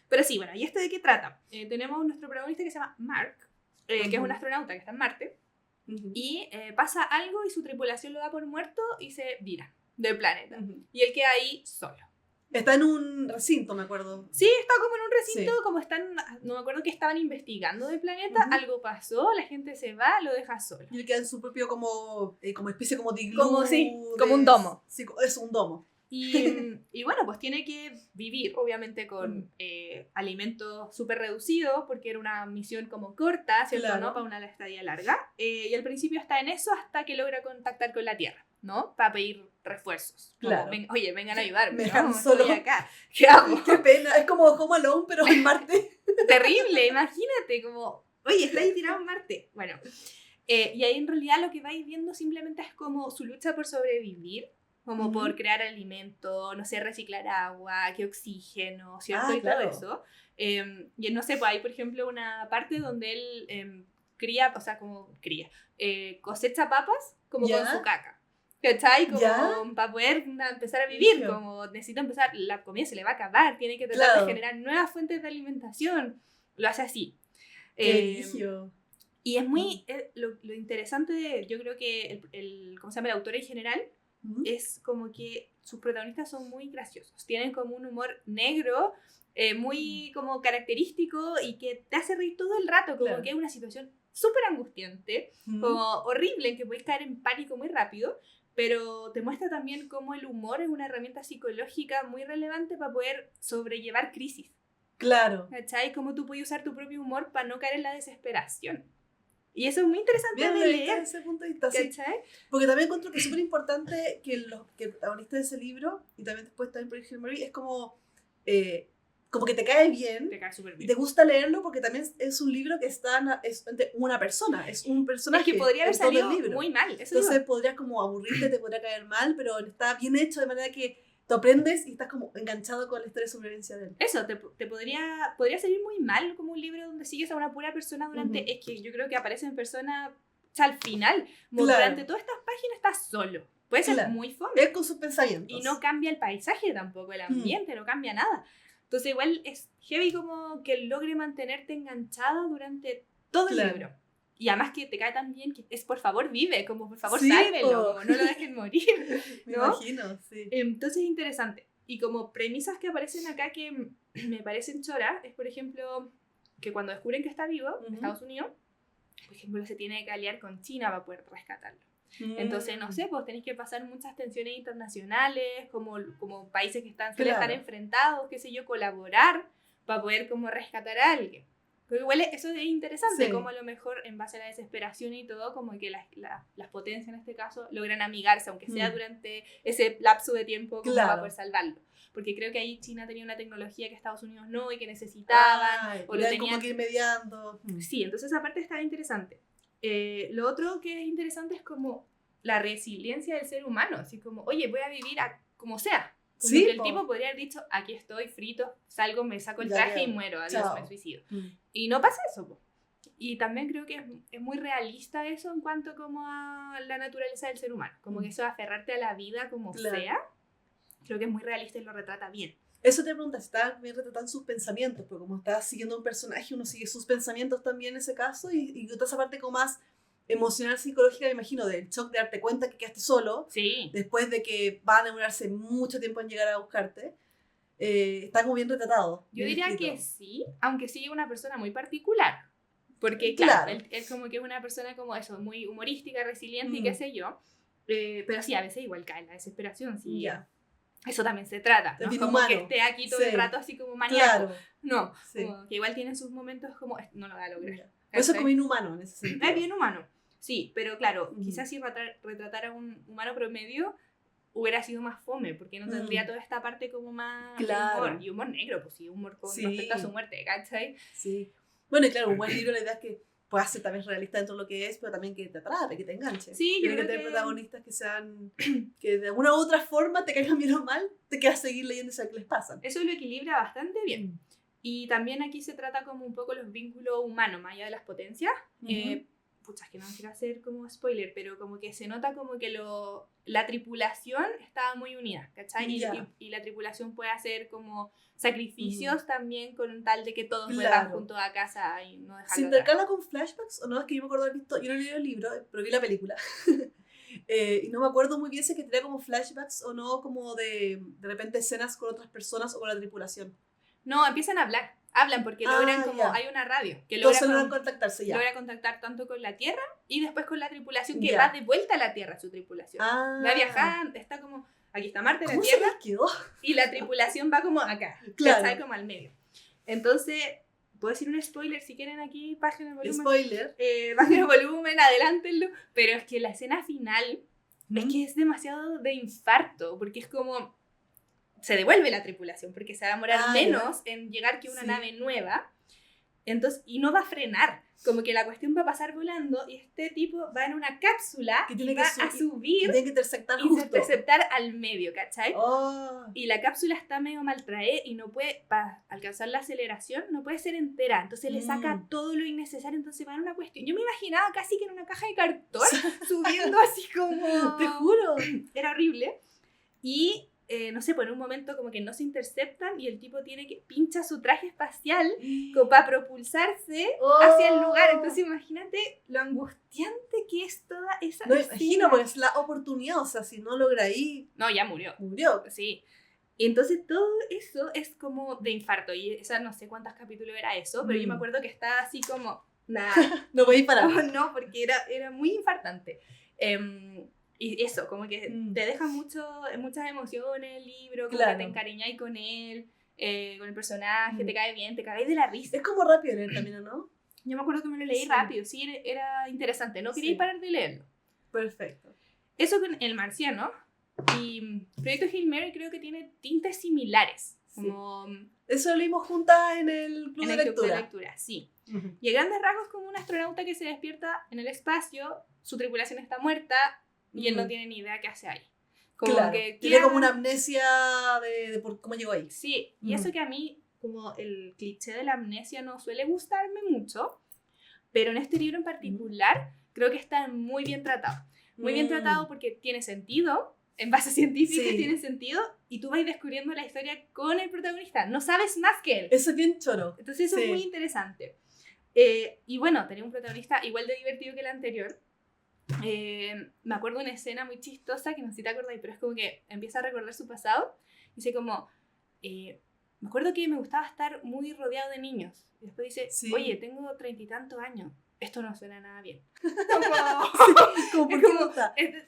Pero sí, bueno, ¿y de qué trata? Tenemos nuestro protagonista que se llama Mark, que es un astronauta que está en Marte. Y pasa algo y su tripulación lo da por muerto y se vira del planeta. Y él queda ahí solo. Está en un recinto, me acuerdo. Sí, está como en un recinto, como están, no me acuerdo que estaban investigando del planeta, algo pasó, la gente se va, lo deja solo. Y él queda en su propio como especie como de iglú. Como un domo. Sí, es un domo. Y bueno, pues tiene que vivir, obviamente, con alimentos súper reducidos, porque era una misión como corta, ¿cierto? Claro. ¿No? Para una estadía larga. Y al principio está en eso hasta que logra contactar con la Tierra, ¿no? Para pedir refuerzos. Claro. Oye, vengan a ayudarme, me dejan ¿no? solo. Estoy acá. ¿Qué hago? Qué pena, es como Home Alone, pero en Marte. Terrible, imagínate, como, oye, está ahí tirado en Marte. Bueno, Y ahí en realidad lo que vais viendo simplemente es como su lucha por sobrevivir, como por crear alimento, no sé, reciclar agua, que oxígeno, ¿cierto? Y claro. todo eso. Y no sé, pues hay por ejemplo una parte donde él cría, o sea, como cría, cosecha papas como con su caca. ¿Cachai? Como para poder empezar a vivir, como necesita empezar, la comida se le va a acabar, tiene que tratar de generar nuevas fuentes de alimentación, lo hace así. Y es muy, lo interesante, yo creo que ¿cómo se llama? El autor en general, es como que sus protagonistas son muy graciosos, tienen como un humor negro, muy como característico y que te hace reír todo el rato, como que es una situación súper angustiante, como horrible, en que puedes caer en pánico muy rápido, pero te muestra también cómo el humor es una herramienta psicológica muy relevante para poder sobrellevar crisis. Claro. ¿Cachai? Cómo tú puedes usar tu propio humor para no caer en la desesperación. Y eso es muy interesante de leer. Desde ese punto de vista, sí. Porque también encuentro que es súper importante que el protagonista de ese libro, y también después también por ejemplo Marie, es como que te cae bien. Te cae súper bien. Y te gusta leerlo porque también es un libro que es una persona, es un personaje. Es que podría haber salido muy mal. Eso entonces podrías como aburrirte, te podría caer mal, pero está bien hecho de manera que te aprendes y estás como enganchado con la historia de supervivencia de él. Eso, te podría salir muy mal como un libro donde sigues a una pura persona durante... Es que yo creo que aparece en persona, o sea, al final, durante todas estas páginas estás solo. Puede ser muy fome. Es con sus pensamientos. Y no cambia el paisaje tampoco, el ambiente, no cambia nada. Entonces igual es heavy como que logre mantenerte enganchada durante todo el libro. Y además que te cae tan bien que es por favor vive, como por favor sálvelo, como no lo dejen morir. Me imagino, sí. Entonces es interesante. Y como premisas que aparecen acá que me parecen choras, es por ejemplo que cuando descubren que está vivo, en Estados Unidos, por ejemplo se tiene que aliar con China para poder rescatarlo. Entonces, no sé, pues tenéis que pasar muchas tensiones internacionales, como países que suelen estar enfrentados, qué sé yo, colaborar para poder como rescatar a alguien. Pero igual eso es interesante, como a lo mejor en base a la desesperación y todo, como que las potencias en este caso logran amigarse, aunque sea durante ese lapso de tiempo como para poder salvarlo. Porque creo que ahí China tenía una tecnología que Estados Unidos no y que necesitaban. O lo tenían como que ir mediando. Sí, entonces esa parte está interesante. Lo otro que es interesante es como la resiliencia del ser humano, así como, oye, voy a vivir como sea. Como que el tipo podría haber dicho, aquí estoy frito, salgo, me saco el traje y muero, adiós, me suicido. Y no pasa eso, po. Y también creo que es muy realista eso en cuanto como a la naturaleza del ser humano, como que eso de aferrarte a la vida como sea, creo que es muy realista y lo retrata bien. Eso te pregunta, está bien retratando sus pensamientos, pero como estás siguiendo un personaje, uno sigue sus pensamientos también en ese caso, y toda esa parte como más emocional, psicológica, me imagino, del shock de darte cuenta que quedaste solo, después de que van a demorarse mucho tiempo en llegar a buscarte, está como bien retratado. Yo diría que sí, aunque sigue una persona muy particular, porque claro, él como que es una persona como eso, muy humorística, resiliente y qué sé yo, pero sí, a veces igual cae en la desesperación, sí. Eso también se trata, ¿no? Como humano. Que esté aquí todo el rato así como maníaco. No, como que igual tiene sus momentos como, no lo voy a lograr. Eso es como inhumano en ese sentido. Es bien humano, sí, pero claro, quizás si retratara a un humano promedio hubiera sido más fome, porque no tendría toda esta parte como más humor, y humor negro, pues sí, humor con respecto a su muerte, ¿cachai? Sí. Bueno, y claro, un buen libro la idea es que pueda ser también realista dentro de lo que es, pero también que te atrape, que te enganche. Sí, yo creo que tener protagonistas que sean, que de alguna u otra forma te caigan bien o mal, te quedas seguir leyendo y saber qué les pasa. Eso lo equilibra bastante bien. Y también aquí se trata como un poco los vínculos humanos, más allá de las potencias. Pucha, es que no quiero hacer como spoiler, pero como que se nota como que la tripulación estaba muy unida, ¿cachai? Y la tripulación puede hacer como sacrificios también con tal de que todos vuelvan juntos a casa y no dejarlo. ¿Se intercala con flashbacks o no? Es que yo me acuerdo haber visto, yo no leí el libro, pero vi la película. Y no me acuerdo muy bien si es que tenía como flashbacks o no, como de repente escenas con otras personas o con la tripulación. No, empiezan a hablan porque logran como, hay una radio que logran contactarse ya. Logra contactar tanto con la Tierra y después con la tripulación que va de vuelta a la Tierra, su tripulación. Va viajando, está como, aquí está Marte, la Tierra, y la tripulación va como acá, está como al medio. Entonces, puedo decir un spoiler si quieren aquí, página de volumen. Spoiler. Página de volumen, adelántenlo, pero es que la escena final es que es demasiado de infarto, porque es como se devuelve la tripulación porque se va a demorar menos en llegar que una nave nueva, Entonces, y no va a frenar, como que la cuestión va a pasar volando y este tipo va en una cápsula que tiene y va a subir tiene que interceptar y justo. interceptar al medio, ¿cachai? Oh. Y la cápsula está medio maltraída y no puede, para alcanzar la aceleración, no puede ser entera, entonces le saca todo lo innecesario, entonces va en una cuestión. Yo me imaginaba casi que en una caja de cartón, subiendo así como... Te juro. Era horrible. Y... no sé, pues en un momento como que no se interceptan y el tipo tiene que pincha su traje espacial como para propulsarse hacia el lugar. Entonces imagínate lo angustiante que es toda esa No, escena. imagino, porque es la oportunidad, o sea, si no logra ahí... No, ya murió. Murió. Sí. Y entonces todo eso es como de infarto. Y esa no sé cuántos capítulos era eso, pero yo me acuerdo que estaba así como... Nada. No podéis parar. No, porque era muy infartante. Y eso, como que te deja muchas emociones el libro, como que te encariñáis con él, con el personaje, te cae bien, te caes de la risa. Es como rápido leer también, ¿no? Yo me acuerdo que me lo leí rápido, sí, era interesante, no quería parar de leerlo. Perfecto. Eso con El Marciano y Proyecto Hail Mary creo que tiene tintes similares. Como, eso lo leímos juntas en el club de lectura. Sí. Y a grandes rasgos como un astronauta que se despierta en el espacio, su tripulación está muerta, y él no tiene ni idea qué hace ahí. Como que tiene como una amnesia de por cómo llegó ahí. Sí, y eso que a mí, como el cliché de la amnesia no suele gustarme mucho, pero en este libro en particular creo que está muy bien tratado. Muy bien tratado porque tiene sentido, en base científica tiene sentido, y tú vas descubriendo la historia con el protagonista. No sabes más que él. Eso es bien choro. Entonces eso es muy interesante. Y bueno, tenía un protagonista igual de divertido que el anterior. Me acuerdo de una escena muy chistosa que no sé si te acordáis, pero es como que empieza a recordar su pasado y dice como me acuerdo que me gustaba estar muy rodeado de niños y después dice, oye, tengo 30 y tantos años, esto no suena nada bien.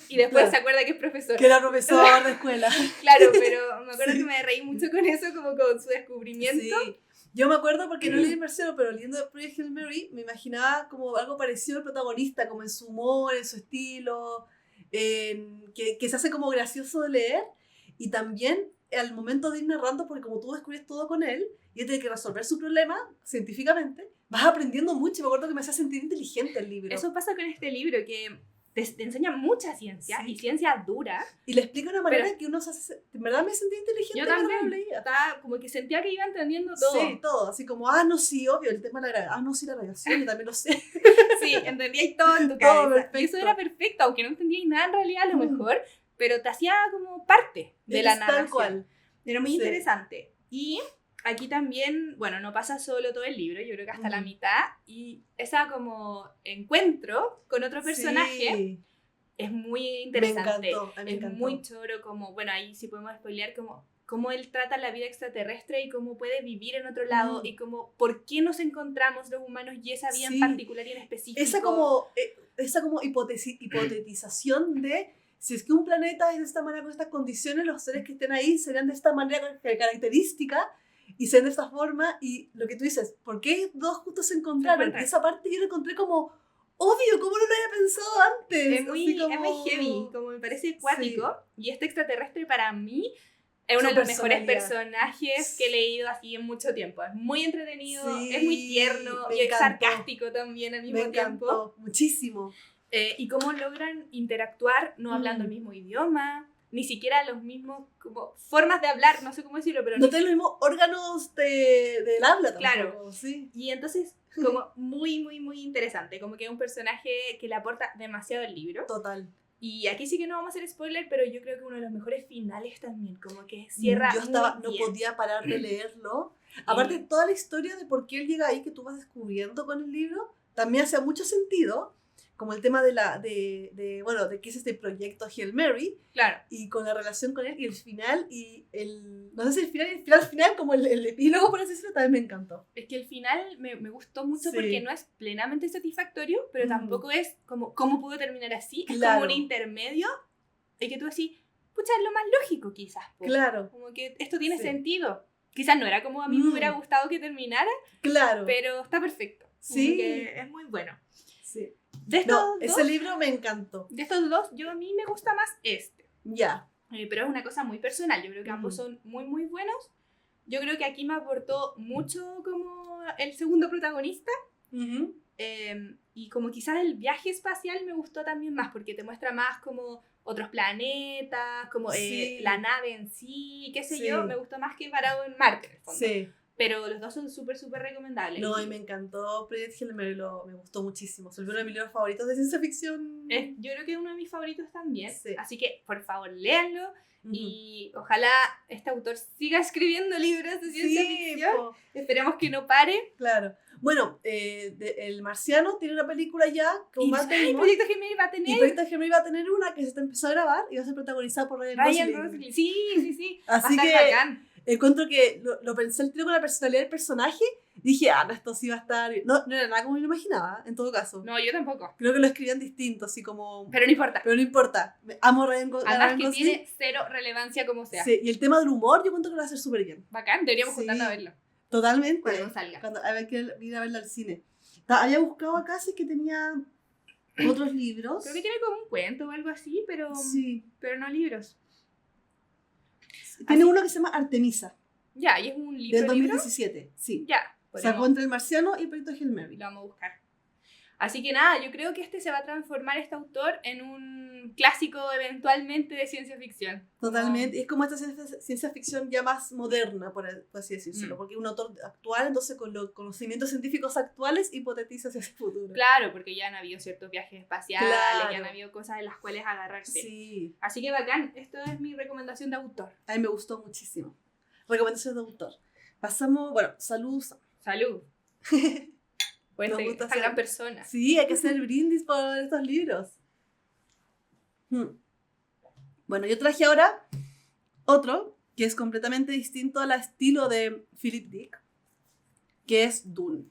Y después se acuerda que es profesor, que era profesor de escuela. Claro, pero me acuerdo que me reí mucho con eso, como con su descubrimiento. Yo me acuerdo porque no leí el Marciano, pero leyendo Project Hail Mary me imaginaba como algo parecido al protagonista, como en su humor, en su estilo, que se hace como gracioso de leer, y también al momento de ir narrando, porque como tú descubres todo con él y él tiene que resolver su problema científicamente, vas aprendiendo mucho. Me acuerdo que me hacía sentir inteligente el libro. Eso pasa con este libro, que te enseña mucha ciencia, y ciencia dura. Y le explica de una manera que uno se hace... En verdad me sentí inteligente. Yo también lo leía. Estaba como que sentía que iba entendiendo todo. Sí, todo. Así como, no, sí, obvio, el tema de la gravedad. No, sí, la radiación, yo también lo sé. Sí, entendíais todo en tu cabeza. Y eso era perfecto, aunque no entendíais nada en realidad a lo mejor, pero te hacía como parte de la narración. Tal cual. Era muy interesante. Y aquí también, bueno, no pasa solo todo el libro, yo creo que hasta la mitad, y esa como encuentro con otro personaje es muy interesante. Me encantó. Es muy choro, como, bueno, ahí sí podemos spoilear cómo él trata la vida extraterrestre y cómo puede vivir en otro lado, y cómo, por qué nos encontramos los humanos y esa vida en particular y en específico. Esa como hipotetización de si es que un planeta es de esta manera, con estas condiciones, los seres que estén ahí serían de esta manera característica y sean de esta forma, y lo que tú dices, ¿por qué dos justos se encontraron? Esa parte yo la encontré como obvio, ¿cómo no lo había pensado antes? Es muy heavy, como me parece acuático, y este extraterrestre para mí es uno de los mejores personajes que he leído así en mucho tiempo. Es muy entretenido, es muy tierno y es sarcástico también al mismo tiempo. Muchísimo. Y cómo logran interactuar no hablando el mismo idioma, ni siquiera los mismos como formas de hablar, no sé cómo decirlo, pero no tienen los mismos órganos del habla tampoco. Claro, sí. Y entonces como muy, muy, muy interesante, como que es un personaje que le aporta demasiado al libro. Total. Y aquí sí que no vamos a hacer spoiler, pero yo creo que uno de los mejores finales también, como que cierra no podía parar de leerlo. Aparte, toda la historia de por qué él llega ahí, que tú vas descubriendo con el libro, también hacía mucho sentido, como el tema de qué es este proyecto Hail Mary, claro, y con la relación con él, y el final, y no sé si el final, como el epílogo, por así decirlo, también me encantó. Es que el final me gustó mucho porque no es plenamente satisfactorio, pero tampoco es como, ¿cómo pudo terminar así? Es como un intermedio, y que tú decís, pucha, es lo más lógico quizás. Claro. Como que esto tiene sentido. Quizás no era como a mí me hubiera gustado que terminara, pero está perfecto. Sí. Que es muy bueno. Sí. Ese libro me encantó. De estos dos, a mí me gusta más este. Ya. Pero es una cosa muy personal. Yo creo que ambos son muy, muy buenos. yo creo que aquí me aportó mucho como el segundo protagonista. Y como quizás el viaje espacial me gustó también más, porque te muestra más como otros planetas, como la nave en sí, qué sé yo, me gustó más que parado en Marte, en el fondo. Sí. Pero los dos son súper, súper recomendables. No, y me encantó Project Hail Mary, me gustó muchísimo. Es uno de mis libros favoritos de ciencia ficción. Yo creo que es uno de mis favoritos también. Sí. Así que, por favor, léanlo. Y ojalá este autor siga escribiendo libros de ciencia ficción. Esperemos que no pare. Claro. Bueno, El Marciano tiene una película ya con Matt Damon. Proyecto Gemini va a tener. Y Proyecto Gemini va a tener una que se está empezando a grabar y va a ser protagonizada por Ryan Gosling. Sí. Así que bacán. Encuentro que lo pensé el tiro con la personalidad del personaje. Dije, no, esto sí va a estar... No era nada como yo lo imaginaba, en todo caso. No, yo tampoco. Creo que lo escribían distinto, así como... Pero no importa. Amo a Ryan Gosling. Además que tiene cero relevancia como sea. Sí, y el tema del humor yo encuentro que lo va a hacer súper bien. Bacán, deberíamos juntarnos a verlo. Totalmente. Cuando salga. Hay que ir a verlo al cine. Había buscado acá, sí que tenía otros libros. Creo que tiene como un cuento o algo así, pero no libros. Tiene uno que se llama Artemisa. Ya, y es un libro. Del 2017, sí. Ya. Sacó entre El Marciano y Proyecto Hail Mary. Lo vamos a buscar. Así que nada, yo creo que se va a transformar este autor en un clásico eventualmente de ciencia ficción. Totalmente. Es como esta ciencia ficción ya más moderna, por así decirlo. Porque es un autor actual, entonces con los conocimientos científicos actuales hipotetiza hacia el futuro. Claro, porque ya han habido ciertos viajes espaciales, ya han habido cosas en las cuales agarrarse. Sí. Así que bacán, esto es mi recomendación de autor. A mí me gustó muchísimo. Recomendación de autor. Pasamos, Salud. Pues esta gran persona. Sí, hay que hacer el brindis por estos libros. Bueno, yo traje ahora otro que es completamente distinto al estilo de Philip Dick, que es Dune.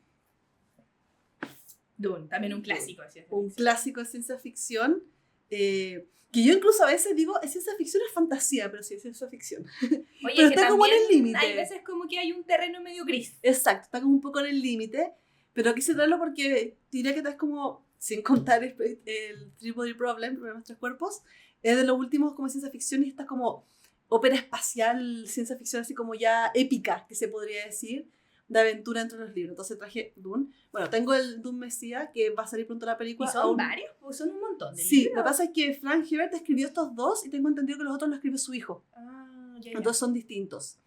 Dune, también un clásico de ciencia ficción. Un clásico de ciencia ficción. Que yo incluso a veces digo, es ciencia ficción, es fantasía, pero sí es ciencia ficción. Oye, pero está como en el límite. Hay veces como que hay un terreno medio gris. Exacto, está como un poco en el límite, pero quise traerlo porque diría que es como, sin contar el Three-Body Problem, Problemas Tres Cuerpos, es de los últimos como ciencia ficción y está como ópera espacial, ciencia ficción así como ya épica, que se podría decir, de aventura entre los libros. Entonces traje Dune. Bueno, tengo el Dune Mesías, que va a salir pronto la película. ¿Y son varios? Pues son un montón de libros. Sí, lo que pasa es que Frank Herbert escribió estos dos y tengo entendido que los otros los escribió su hijo. Ya. Entonces son distintos.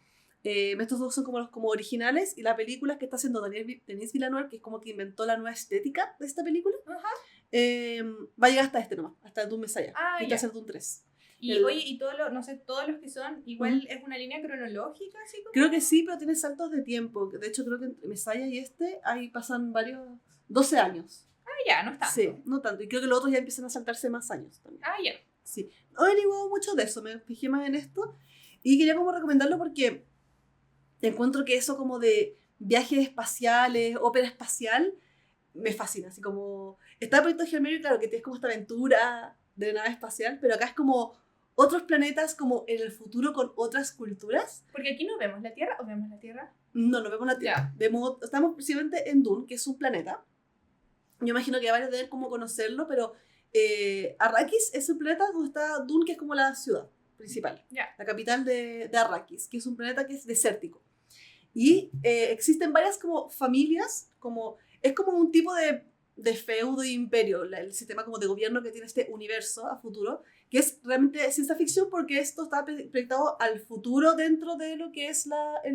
Estos dos son como los como originales y la película que está haciendo Denis Villeneuve, que es como que inventó la nueva estética de esta película, va a llegar hasta este nomás, hasta el Dune Messiah, que está a ser Dune 3. Y oye, y todos los que son, igual es una línea cronológica, así como... Creo que sí, pero tiene saltos de tiempo. De hecho, creo que entre Messiah y ahí pasan 12 años. Ya, no es tanto. Sí, no tanto. Y creo que los otros ya empiezan a saltarse más años también. Ya. Sí. No he averiguado mucho de eso, me fijé más en esto. Y quería como recomendarlo porque encuentro que eso como de viajes espaciales, ópera espacial, me fascina. Así como... Está el Proyecto Hail Mary, claro, que tienes como esta aventura de nave espacial, pero acá es como otros planetas como en el futuro con otras culturas. Porque aquí no vemos la Tierra, ¿o vemos la Tierra? No vemos la Tierra. Estamos precisamente en Dune, que es un planeta. Yo imagino que varios deben como conocerlo, pero Arrakis es el planeta donde está Dune, que es como la ciudad principal. La capital de Arrakis, que es un planeta que es desértico. Y existen varias como familias, es como un tipo de feudo e imperio, el sistema como de gobierno que tiene este universo a futuro, que es realmente ciencia ficción porque esto está proyectado al futuro dentro de lo que es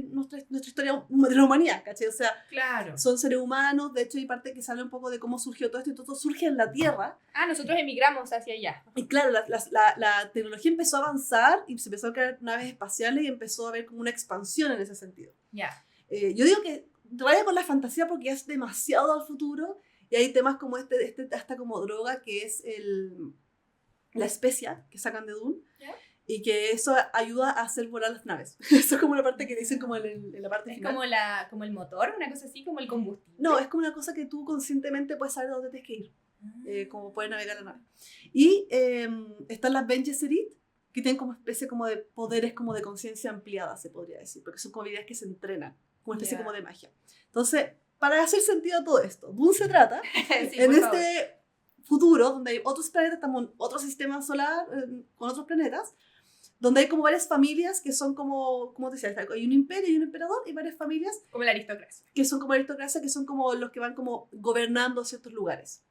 nuestra historia de la humanidad, ¿cachai? O sea, claro. Son seres humanos, de hecho hay parte que sale un poco de cómo surgió todo esto y todo surge en la Tierra. Nosotros emigramos hacia allá. Y claro, la tecnología empezó a avanzar y se empezó a crear naves espaciales y empezó a haber como una expansión en ese sentido. Yo digo que raya con la fantasía porque es demasiado al futuro. Y hay temas como hasta como droga, que es la especia que sacan de Dune, y que eso ayuda a hacer volar las naves. Eso es como la parte que dicen como en la parte final. Es como el motor, una cosa así, como el combustible. No, es como una cosa que tú conscientemente puedes saber dónde tienes que ir, como puedes navegar la nave. Y están las Bene Gesserit, que tienen como especie como de poderes como de conciencia ampliada, se podría decir, porque son como habilidades que se entrenan, como una especie como de magia. Entonces, para hacer sentido a todo esto, Dune se trata en este futuro donde hay otros planetas, estamos en otro sistema solar con otros planetas, donde hay como varias familias que son como te decía, hay un imperio y un emperador y varias familias. Como la aristocracia. Que son como aristocracia, que son como los que van como gobernando ciertos lugares.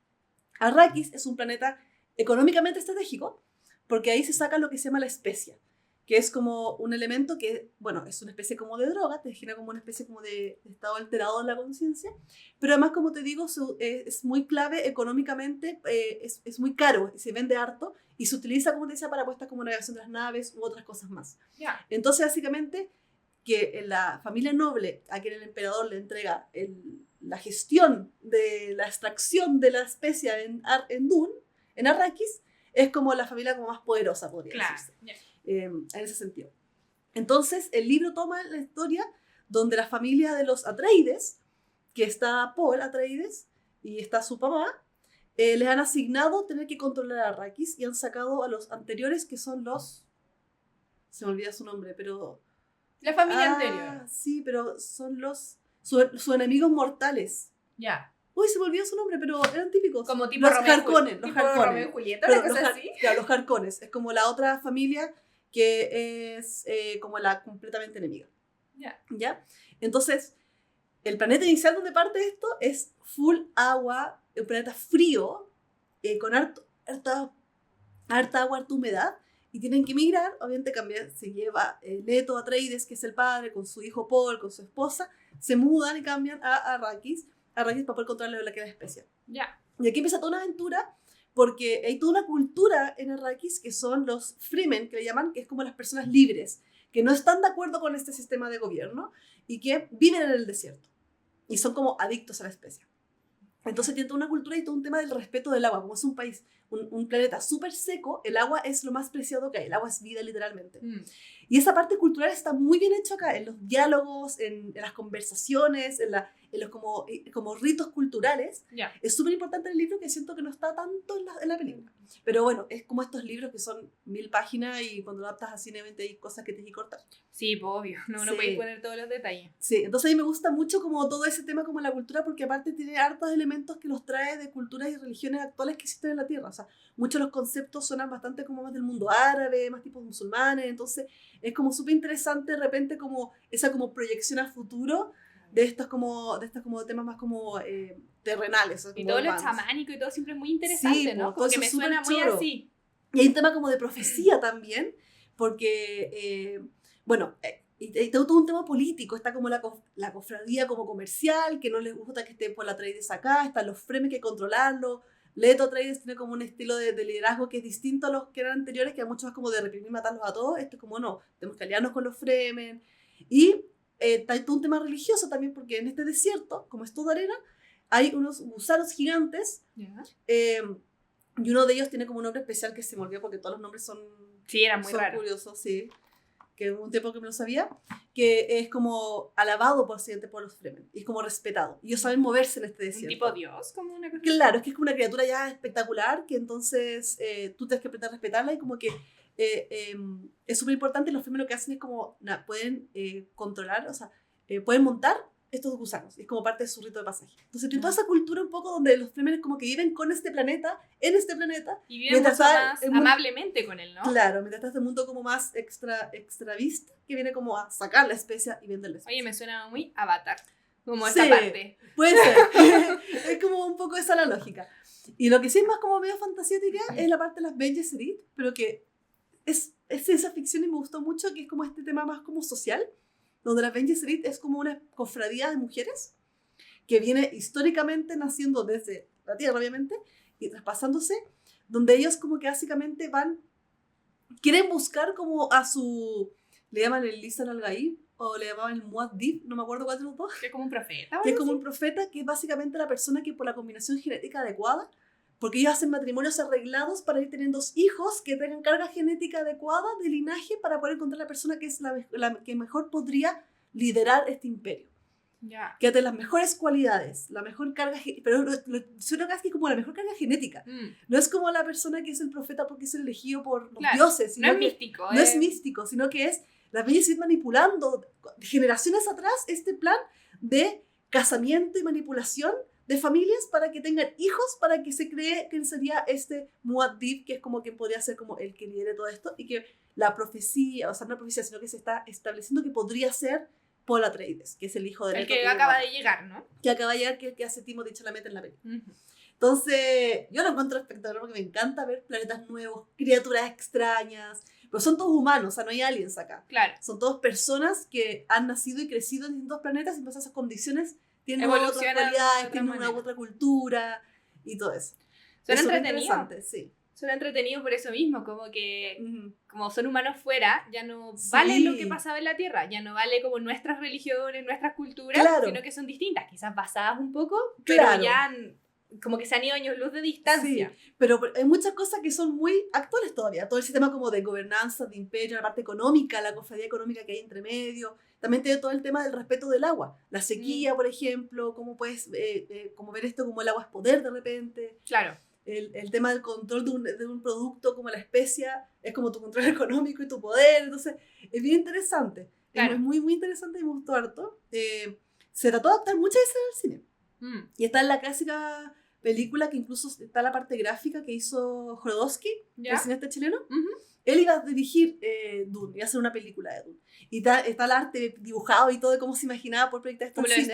Arrakis es un planeta económicamente estratégico, porque ahí se saca lo que se llama la especia, que es como un elemento que, bueno, es una especie como de droga, te genera como una especie como de estado alterado en la conciencia, pero además, como te digo, es muy clave económicamente, es muy caro, y se vende harto, y se utiliza, como te decía, para puestas como navegación de las naves u otras cosas más. Yeah. Entonces, básicamente, que la familia noble a quien el emperador le entrega la gestión de la extracción de la especia en Dune, en Arrakis, es como la familia como más poderosa, podría decirse. Yeah. En ese sentido. Entonces, el libro toma la historia donde la familia de los Atreides, que está Paul Atreides y está su papá, les han asignado tener que controlar a Arrakis y han sacado a los anteriores, que son los... Se me olvida su nombre, pero... La familia anterior. Sí, pero son sus enemigos mortales. Ya. Uy, se me olvidó su nombre, pero eran típicos. Como tipo los Harkonnen. Los Harkonnen. Romeo y Julieta, una cosa así. Claro, los Harkonnes. Es como la otra familia que es como la completamente enemiga. ¿Ya? Entonces, el planeta inicial donde parte esto es full agua, un planeta frío, con harta agua, harta humedad, y tienen que migrar. Obviamente se lleva Leto Atreides, que es el padre, con su hijo Paul, con su esposa, se mudan y cambian a Arrakis para poder controlar la que es la especie. Y aquí empieza toda una aventura, porque hay toda una cultura en Arrakis que son los freemen, que le llaman, que es como las personas libres, que no están de acuerdo con este sistema de gobierno y que viven en el desierto y son como adictos a la especie. Entonces tiene toda una cultura y todo un tema del respeto del agua. Como es un país, un planeta súper seco, el agua es lo más preciado que hay. El agua es vida, literalmente. Y esa parte cultural está muy bien hecha acá, en los diálogos, en las conversaciones, en los como ritos culturales. Es súper importante en el libro, que siento que no está tanto en la película. Pero bueno, es como estos libros que son 1000 páginas y cuando lo adaptas a cine hay cosas que tienes que cortar. Sí, pues obvio, no podéis poner todos los detalles. Sí, entonces a mí me gusta mucho como todo ese tema como la cultura, porque aparte tiene hartos elementos que los trae de culturas y religiones actuales que existen en la Tierra. O sea, muchos de los conceptos suenan bastante como más del mundo árabe, más tipos musulmanes, entonces es como súper interesante de repente como esa como proyección a futuro de estos como temas más como terrenales. Y todo lo chamánico y todo siempre es muy interesante, ¿no? Como que me suena muy así. Y hay un tema como de profecía también, porque, y todo un tema político. Está como la cofradía como comercial, que no les gusta que esté por la Atreides acá, están los fremen que controlarlo. Leto Atreides tiene como un estilo de liderazgo que es distinto a los que eran anteriores, que era mucho más como de reprimir y matarlos a todos. Esto es como, no, tenemos que aliarnos con los fremen. Y hay todo un tema religioso también, porque en este desierto, como es toda arena, hay unos gusanos gigantes. Y uno de ellos tiene como un nombre especial que se me olvidó, porque todos los nombres son... Sí, eran muy raros. Curiosos, sí. Que hubo un tiempo que me lo sabía, que es como alabado por los Fremen, y es como respetado. Y ellos saben moverse en este desierto. ¿Un tipo dios? Como una cosa. Claro, es que es como una criatura ya espectacular, que entonces tú tienes que aprender a respetarla, y como que es súper importante. Los Fremen lo que hacen es como, pueden controlar, o sea, pueden montar estos gusanos, es como parte de su rito de pasaje. Entonces tiene toda esa cultura un poco donde los Fremen como que viven con este planeta, en este planeta, y viven mucho más amablemente con él, ¿no? Claro, mientras está este mundo como más extravista, que viene como a sacar la especia y vender la especia. Oye, me suena muy Avatar, como esa parte. Puede ser. Es como un poco esa la lógica. Y lo que sí es más como medio fantasiética es la parte de las Bene Gesserit, pero que es ciencia ficción y me gustó mucho, que es como este tema más como social, donde las Bene Gesserit es como una cofradía de mujeres que viene históricamente naciendo desde la Tierra, obviamente, y traspasándose, donde ellos como que básicamente quieren buscar como a su, le llaman el Lisan al-Gaib, o le llamaban el Muad'Dib, no me acuerdo cuál de los dos. Que es como un profeta. Que es como un profeta, que es básicamente la persona que por la combinación genética adecuada, porque ellos hacen matrimonios arreglados para ir teniendo hijos que tengan carga genética adecuada de linaje para poder encontrar la persona que es la que mejor podría liderar este imperio. Que tiene las mejores cualidades, la mejor carga, pero suena casi como la mejor carga genética. No es como la persona que es el profeta porque es el elegido por los dioses. No es místico. No es místico, sino que es la Bene Gesserit manipulando generaciones atrás este plan de casamiento y manipulación de familias para que tengan hijos, para que se cree que sería este Muad'Dib, que es como que podría ser como el que lidere todo esto, y que la profecía, o sea, no profecía, sino que se está estableciendo que podría ser Paul Atreides, que es el hijo de el que acaba de llegar, ¿no? Que acaba de llegar, que hace Timothée Chalamet en la película. Uh-huh. Entonces, yo lo encuentro espectacular porque me encanta ver planetas nuevos, criaturas extrañas, pero son todos humanos, o sea, no hay aliens acá. Claro. Son todas personas que han nacido y crecido en distintos planetas y en esas condiciones tienen otras cualidades, tienen una otra cultura y todo eso. Suena entretenido. Sí. Suena entretenido por eso mismo, como que como son humanos fuera, ya no vale lo que pasaba en la Tierra, ya no vale como nuestras religiones, nuestras culturas, sino que son distintas, quizás basadas un poco, pero ya como que se han ido años luz de distancia. Sí, pero hay muchas cosas que son muy actuales todavía. Todo el sistema como de gobernanza, de imperio, la parte económica, la cofradía económica que hay entre medio. También tiene todo el tema del respeto del agua. La sequía, por ejemplo, cómo puedes como ver esto como el agua es poder de repente. Claro. El tema del control de un producto como la especia es como tu control económico y tu poder. Entonces, es bien interesante. Claro. Es muy, muy interesante y me gustó harto. Se trató de adaptar muchas veces al cine. Y está en la clásica película que incluso está la parte gráfica que hizo Jodorowsky, el cineasta chileno. Él iba a dirigir Dune, iba a hacer una película de Dune. Y está el arte dibujado y todo de cómo se imaginaba por proyectar esto en cine.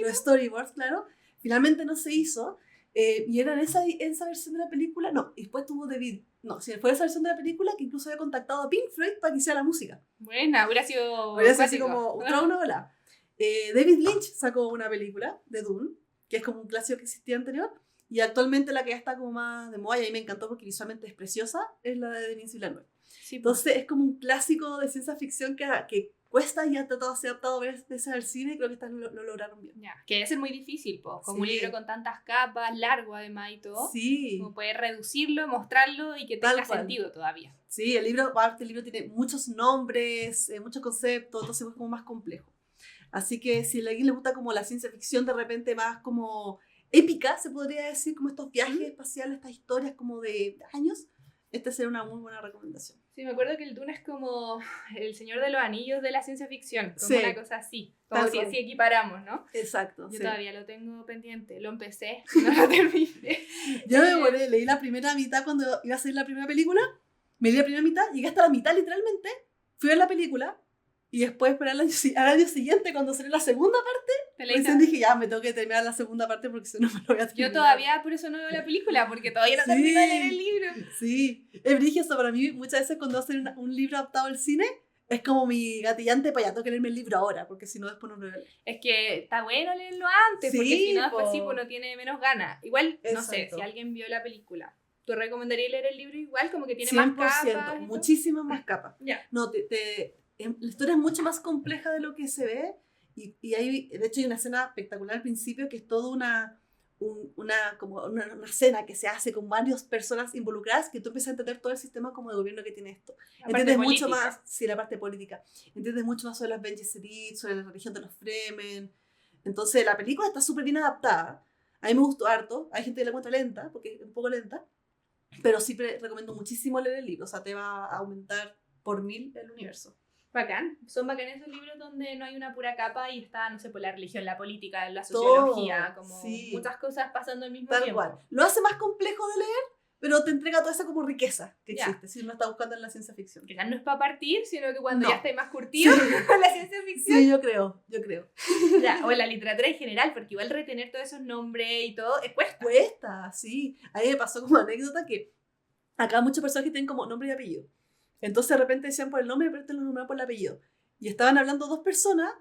Los storyboards, claro. Finalmente no se hizo. Y era en esa versión de la película, no, y después tuvo David, no, si fue esa versión de la película que incluso había contactado a Pink Floyd para que hiciera la música. Buena, hubiera sido así como una ola. David Lynch sacó una película de Dune, que es como un clásico que existía anterior, y actualmente la que ya está como más de moda, y a mí me encantó porque visualmente es preciosa, es la de Denis Villeneuve. Sí, entonces es como un clásico de ciencia ficción que cuesta y ha tratado de ser adaptado veces al cine y creo que lo lograron bien. Que debe ser muy difícil, como un libro con tantas capas, largo además y todo. Sí. Como poder reducirlo, mostrarlo y que tenga sentido todavía. Sí, el libro tiene muchos nombres, muchos conceptos, entonces es como más complejo. Así que si a alguien le gusta como la ciencia ficción de repente más como épica, se podría decir, como estos viajes espaciales, estas historias como de años, sería una muy buena recomendación. Sí, me acuerdo que el Dune es como el Señor de los Anillos de la ciencia ficción, como una cosa así, como si así equiparamos, ¿no? Exacto. Yo todavía lo tengo pendiente, lo empecé, no lo terminé. Yo me demoré, leí la primera mitad cuando iba a salir la primera película, me leí la primera mitad, llegué hasta la mitad literalmente, fui a ver la película, y después al año siguiente, cuando salió la segunda parte, recién dije, ya, me tengo que terminar la segunda parte porque si no me lo voy a terminar. Yo todavía por eso no veo la película, porque todavía no termino de leer el libro. Sí, es brígido para mí. Muchas veces cuando hacen un libro adaptado al cine, es como mi gatillante para ya, tengo que leerme el libro ahora, porque si no después no lo leo. Es que está bueno leerlo antes, porque si no después no tiene menos ganas. Igual, no sé, si alguien vio la película, ¿tú recomendarías leer el libro igual? Como que tiene 100%, más capas. Muchísimas más capas. No, la historia es mucho más compleja de lo que se ve y hay, de hecho hay una escena espectacular al principio que es toda una escena que se hace con varias personas involucradas que tú empiezas a entender todo el sistema como de gobierno que tiene esto. Entiendes mucho más, la parte política. Entiendes mucho más sobre las Bene Gesserit, sobre la religión de los Fremen. Entonces la película está súper bien adaptada. A mí me gustó harto. Hay gente que la encuentra lenta, porque es un poco lenta, pero sí recomiendo muchísimo leer el libro. O sea, te va a aumentar por 1000 el universo. Bacán. Son bacanes esos libros donde no hay una pura capa y está, no sé, por la religión, la política, la sociología, como muchas cosas pasando al mismo tiempo. Tal cual. Lo hace más complejo de leer, pero te entrega toda esa como riqueza que existe, si uno está buscando en la ciencia ficción. Quizás no es para partir, sino que cuando ya estés más curtido con la ciencia ficción. Sí, yo creo. O en la literatura en general, porque igual retener todos esos nombres y todo, cuesta. Cuesta, sí. A mí me pasó como anécdota que acá muchas personas que tienen como nombre y apellido. Entonces de repente decían por el nombre, pero te lo nombraban por el apellido. Y estaban hablando dos personas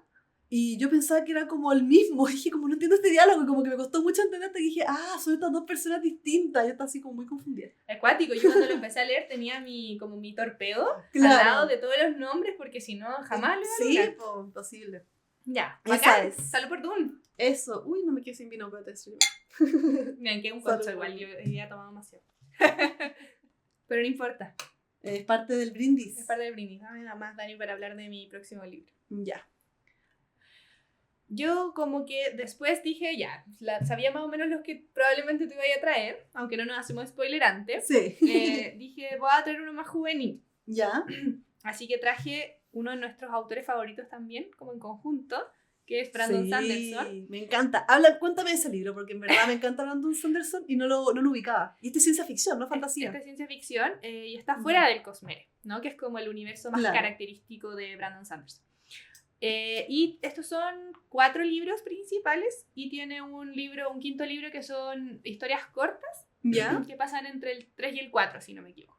y yo pensaba que era como el mismo. Y dije, como no entiendo este diálogo, como que me costó mucho entender hasta que dije, son estas dos personas distintas. Yo estaba así como muy confundida. Es cuático. Yo cuando lo empecé a leer tenía mi torpedo al lado de todos los nombres porque si no jamás lo iba a leer. Sí, imposible. Ya, esa es. Salud por Dune. Eso. Uy, no me quedé sin vino, pero te estoy. Me quedé un concho igual, yo había tomado demasiado. Pero no importa. Es parte del brindis. Es parte del brindis. Nada más, Dani, para hablar de mi próximo libro. Ya. Yo como que después dije, ya, sabía más o menos los que probablemente te iba a traer, aunque no nos hacemos spoiler antes. Sí. Dije, voy a traer uno más juvenil. Ya. Así que traje uno de nuestros autores favoritos también, como en conjunto, que es Brandon Sanderson. Me encanta. Cuéntame de ese libro, porque en verdad me encanta Brandon Sanderson y no lo ubicaba. Y este es ciencia ficción, no fantasía. Este es ciencia ficción y está fuera del Cosmere, ¿no? Que es como el universo más característico de Brandon Sanderson. Y estos son 4 libros principales y tiene un quinto libro que son historias cortas que pasan entre el 3 y el 4, si no me equivoco.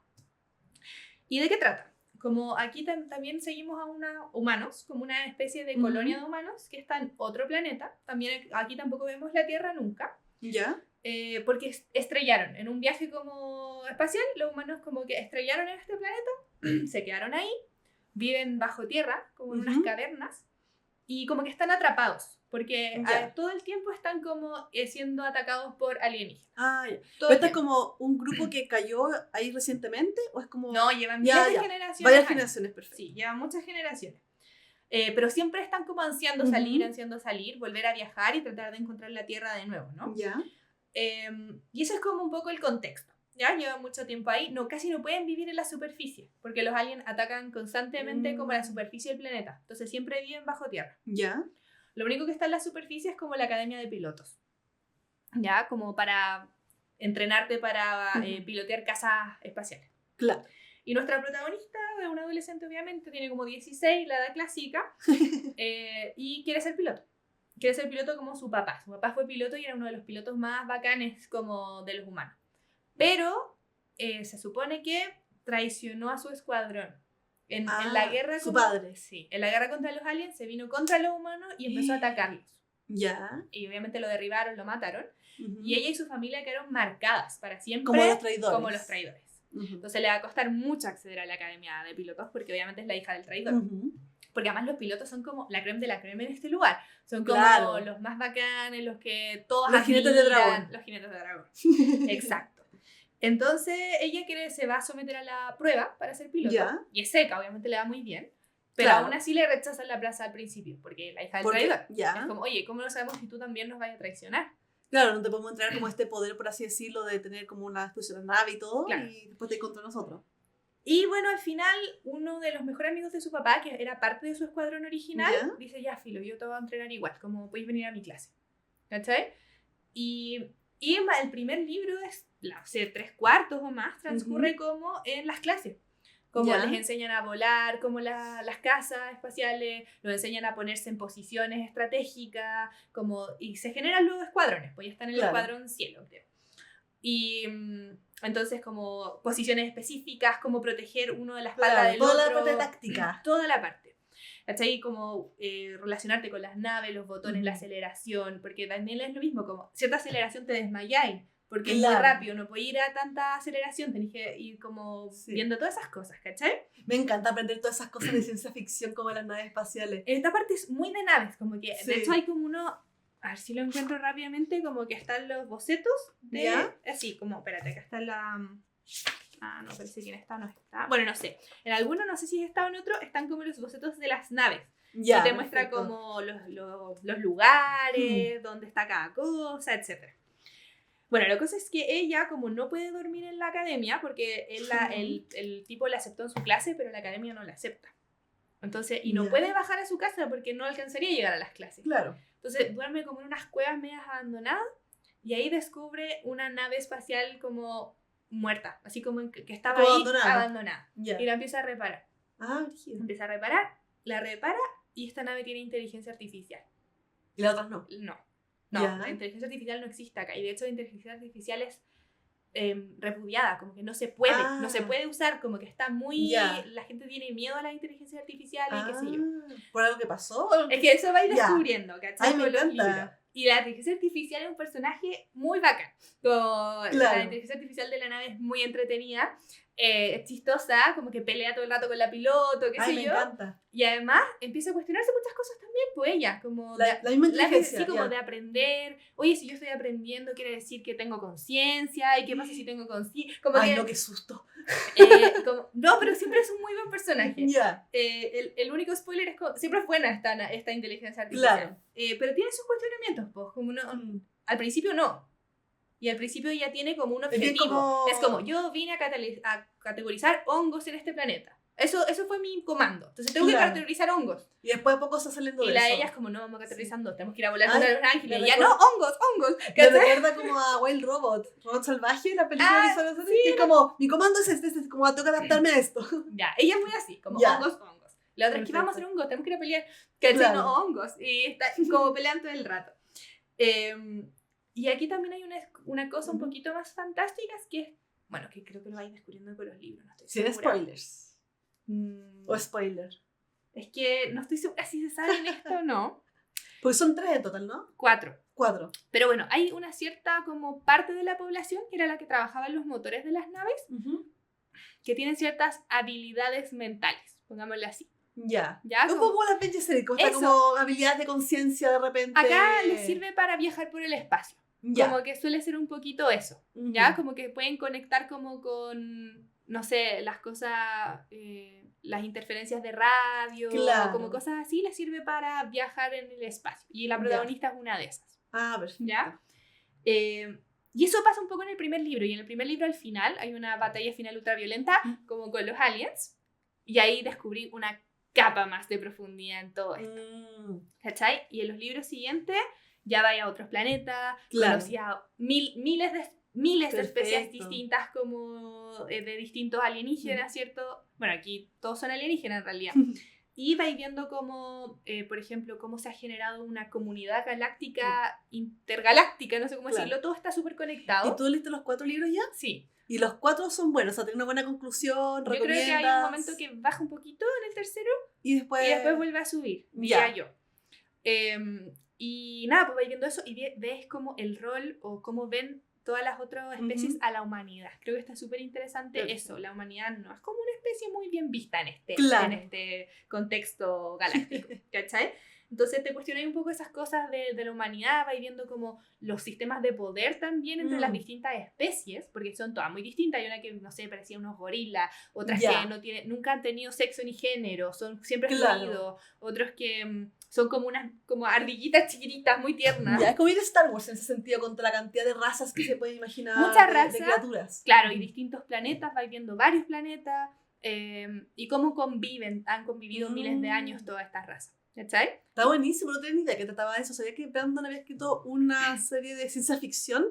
¿Y de qué trata? Como aquí también seguimos a humanos, como una especie de colonia de humanos que está en otro planeta. También aquí tampoco vemos la Tierra nunca. ¿Ya? Porque estrellaron en un viaje como espacial. Los humanos como que estrellaron en este planeta, se quedaron ahí, viven bajo tierra, como en unas cavernas, y como que están atrapados. Porque todo el tiempo están como siendo atacados por alienígenas. ¿Esto es como un grupo que cayó ahí recientemente? ¿O es como...? No, llevan miles de generaciones. Varias generaciones, perfecto. Sí, llevan muchas generaciones. Pero siempre están como ansiando salir, volver a viajar y tratar de encontrar la Tierra de nuevo, ¿no? Y eso es como un poco el contexto. Ya llevan mucho tiempo ahí, casi no pueden vivir en la superficie, porque los aliens atacan constantemente como la superficie del planeta. Entonces siempre viven bajo tierra. Lo único que está en la superficie es como la academia de pilotos. Ya, como para entrenarte para pilotear casas espaciales. Claro. Y nuestra protagonista, es una adolescente obviamente, tiene como 16, la edad clásica, y quiere ser piloto. Quiere ser piloto como su papá. Su papá fue piloto y era uno de los pilotos más bacanes como de los humanos. Pero se supone que traicionó a su escuadrón. En la guerra su padre. Sí, en la guerra contra los aliens se vino contra los humanos y empezó a atacarlos. Y obviamente lo derribaron, lo mataron. Y ella y su familia quedaron marcadas para siempre como los traidores. Entonces le va a costar mucho acceder a la academia de pilotos porque obviamente es la hija del traidor. Porque además los pilotos son como la creme de la creme en este lugar. Son como los más bacanes, los que todos los jinetes de dragón. Los jinetes de dragón. Exacto. Entonces ella se va a someter a la prueba para ser piloto. Y es seca, obviamente le va muy bien. Pero aún así le rechazan la plaza al principio, porque la hija del traidor. Es como, oye, ¿cómo lo sabemos si tú también nos vas a traicionar? Claro, no te podemos entregar como este poder, por así decirlo, de tener como una especie de nave y todo, y después te ir contra nosotros. Y bueno, al final, uno de los mejores amigos de su papá, que era parte de su escuadrón original, dice, ya, filo, yo te voy a entrenar igual, como podéis venir a mi clase. ¿Cachai? Y el primer libro es, 3/4 o más, transcurre como en las clases. Como les enseñan a volar, como las casas espaciales, los enseñan a ponerse en posiciones estratégicas, y se generan luego escuadrones, pues ya están en el escuadrón cielo, creo. Y entonces como posiciones específicas, como proteger uno de la espalda del otro. Toda la parte táctica. Toda la parte. ¿Cachai? Como relacionarte con las naves, los botones, la aceleración, porque también es lo mismo, como cierta aceleración te desmayáis. Porque es muy rápido, no puedes ir a tanta aceleración, tenés que ir como viendo todas esas cosas, ¿cachai? Me encanta aprender todas esas cosas de ciencia ficción como las naves espaciales. Esta parte es muy de naves, como que de hecho hay como uno, a ver si lo encuentro rápidamente, como que están los bocetos de... Así, como, espérate, acá está la... no parece quién está, no está. Bueno, no sé. En alguno, no sé si está o en otro, están como los bocetos de las naves. Y te muestra como los lugares, dónde está cada cosa, etc. Bueno, la cosa es que ella, como no puede dormir en la academia, porque el tipo la aceptó en su clase, pero la academia no la acepta. Entonces, y no puede bajar a su casa porque no alcanzaría a llegar a las clases. Claro. Entonces, duerme como en unas cuevas medias abandonadas, y ahí descubre una nave espacial como muerta, así como que estaba ahí abandonada. Y la empieza a reparar. Empieza a reparar, la repara, y esta nave tiene inteligencia artificial. ¿Y las otras no? No, la inteligencia artificial no existe acá. Y de hecho la inteligencia artificial es repudiada, como que no se puede usar, como que está muy... La gente tiene miedo a la inteligencia artificial y qué sé yo. ¿Por algo que pasó? Es que eso va a ir descubriendo, ¿cachai? Me encanta. Y la inteligencia artificial es un personaje muy bacán. La inteligencia artificial de la nave es muy entretenida. Es chistosa, como que pelea todo el rato con la piloto, qué sé yo. Me encanta. Y además empieza a cuestionarse muchas cosas también, pues ella, como la misma inteligencia. Sí, como de aprender. Oye, si yo estoy aprendiendo, quiere decir que tengo conciencia. ¿Y qué pasa si tengo conciencia? No, qué susto. No, pero siempre es un muy buen personaje. El único spoiler es que siempre es buena esta inteligencia artificial. Pero tiene sus cuestionamientos, pues, como al principio no. Y al principio ella tiene como un objetivo. Es como, yo vine a categorizar hongos en este planeta. Eso fue mi comando. Entonces tengo que categorizar hongos. Y después de poco está saliendo de eso. Y la de ella es como, no, vamos categorizando, tenemos que ir a volar con los ángeles. Y ella, no, hongos. Me recuerda como a Wild Robot Salvaje, la película que es como, mi comando es este, como tengo que adaptarme a esto. Ya, ella es muy así, como hongos. La otra es que vamos a hacer hongos, tenemos que ir a pelear. Que no, hongos. Y está como peleando todo el rato. Y aquí también hay una cosa un poquito más fantástica, que es, bueno, que creo que lo vais descubriendo con los libros, no estoy segura. ¿Sin spoilers? ¿O spoiler? Es que no estoy segura si se sabe en esto o no. Pues son 3 en total, ¿no? 4. 4. Pero bueno, hay una cierta como parte de la población, que era la que trabajaba en los motores de las naves, que tienen ciertas habilidades mentales, pongámosle así. Ya. Un poco como la Benji Serie, como habilidades de conciencia de repente. Acá les sirve para viajar por el espacio. Como que suele ser un poquito eso. ¿Ya? Como que pueden conectar como con, no sé, las cosas, las interferencias de radio, como cosas así, les sirve para viajar en el espacio. Y la protagonista es una de esas. Ah, perfecto. ¿Ya? Y eso pasa un poco en el primer libro. Y en el primer libro, al final, hay una batalla final ultraviolenta, como con los aliens. Y ahí descubrí una capa más de profundidad en todo esto. ¿Cachai? Y en los libros siguientes ya vaya a otros planetas, conocía miles de especies distintas como de distintos alienígenas, ¿cierto? Bueno, aquí todos son alienígenas en realidad. Y vais viendo cómo, por ejemplo, cómo se ha generado una comunidad galáctica, intergaláctica, no sé cómo decirlo, todo está súper conectado. ¿Y tú leíste los 4 libros ya? Sí. Y los 4 son buenos, o sea, tienen una buena conclusión, Yo creo que hay un momento que baja un poquito en el tercero y después vuelve a subir, diría yo. Y nada, pues vais viendo eso y ves como el rol o cómo ven todas las otras especies a la humanidad. Creo que está súper interesante eso. La humanidad no es como una especie muy bien vista en este contexto galáctico, ¿cachai? Entonces te cuestionas un poco esas cosas de la humanidad, vais viendo como los sistemas de poder también entre las distintas especies, porque son todas muy distintas. Hay una que, no sé, parecía unos gorilas, otras que nunca han tenido sexo ni género, son siempre fluidos, otros que son como ardillitas chiquititas, muy tiernas. Es como ir a Star Wars en ese sentido, contra la cantidad de razas que se pueden imaginar. Muchas razas, de criaturas. Claro, y distintos planetas, vais viendo varios planetas, y cómo han convivido miles de años todas estas razas. ¿Cachai? Está buenísimo, no tenía ni idea que trataba de eso. Sabía que Brandon había escrito una serie de ciencia ficción,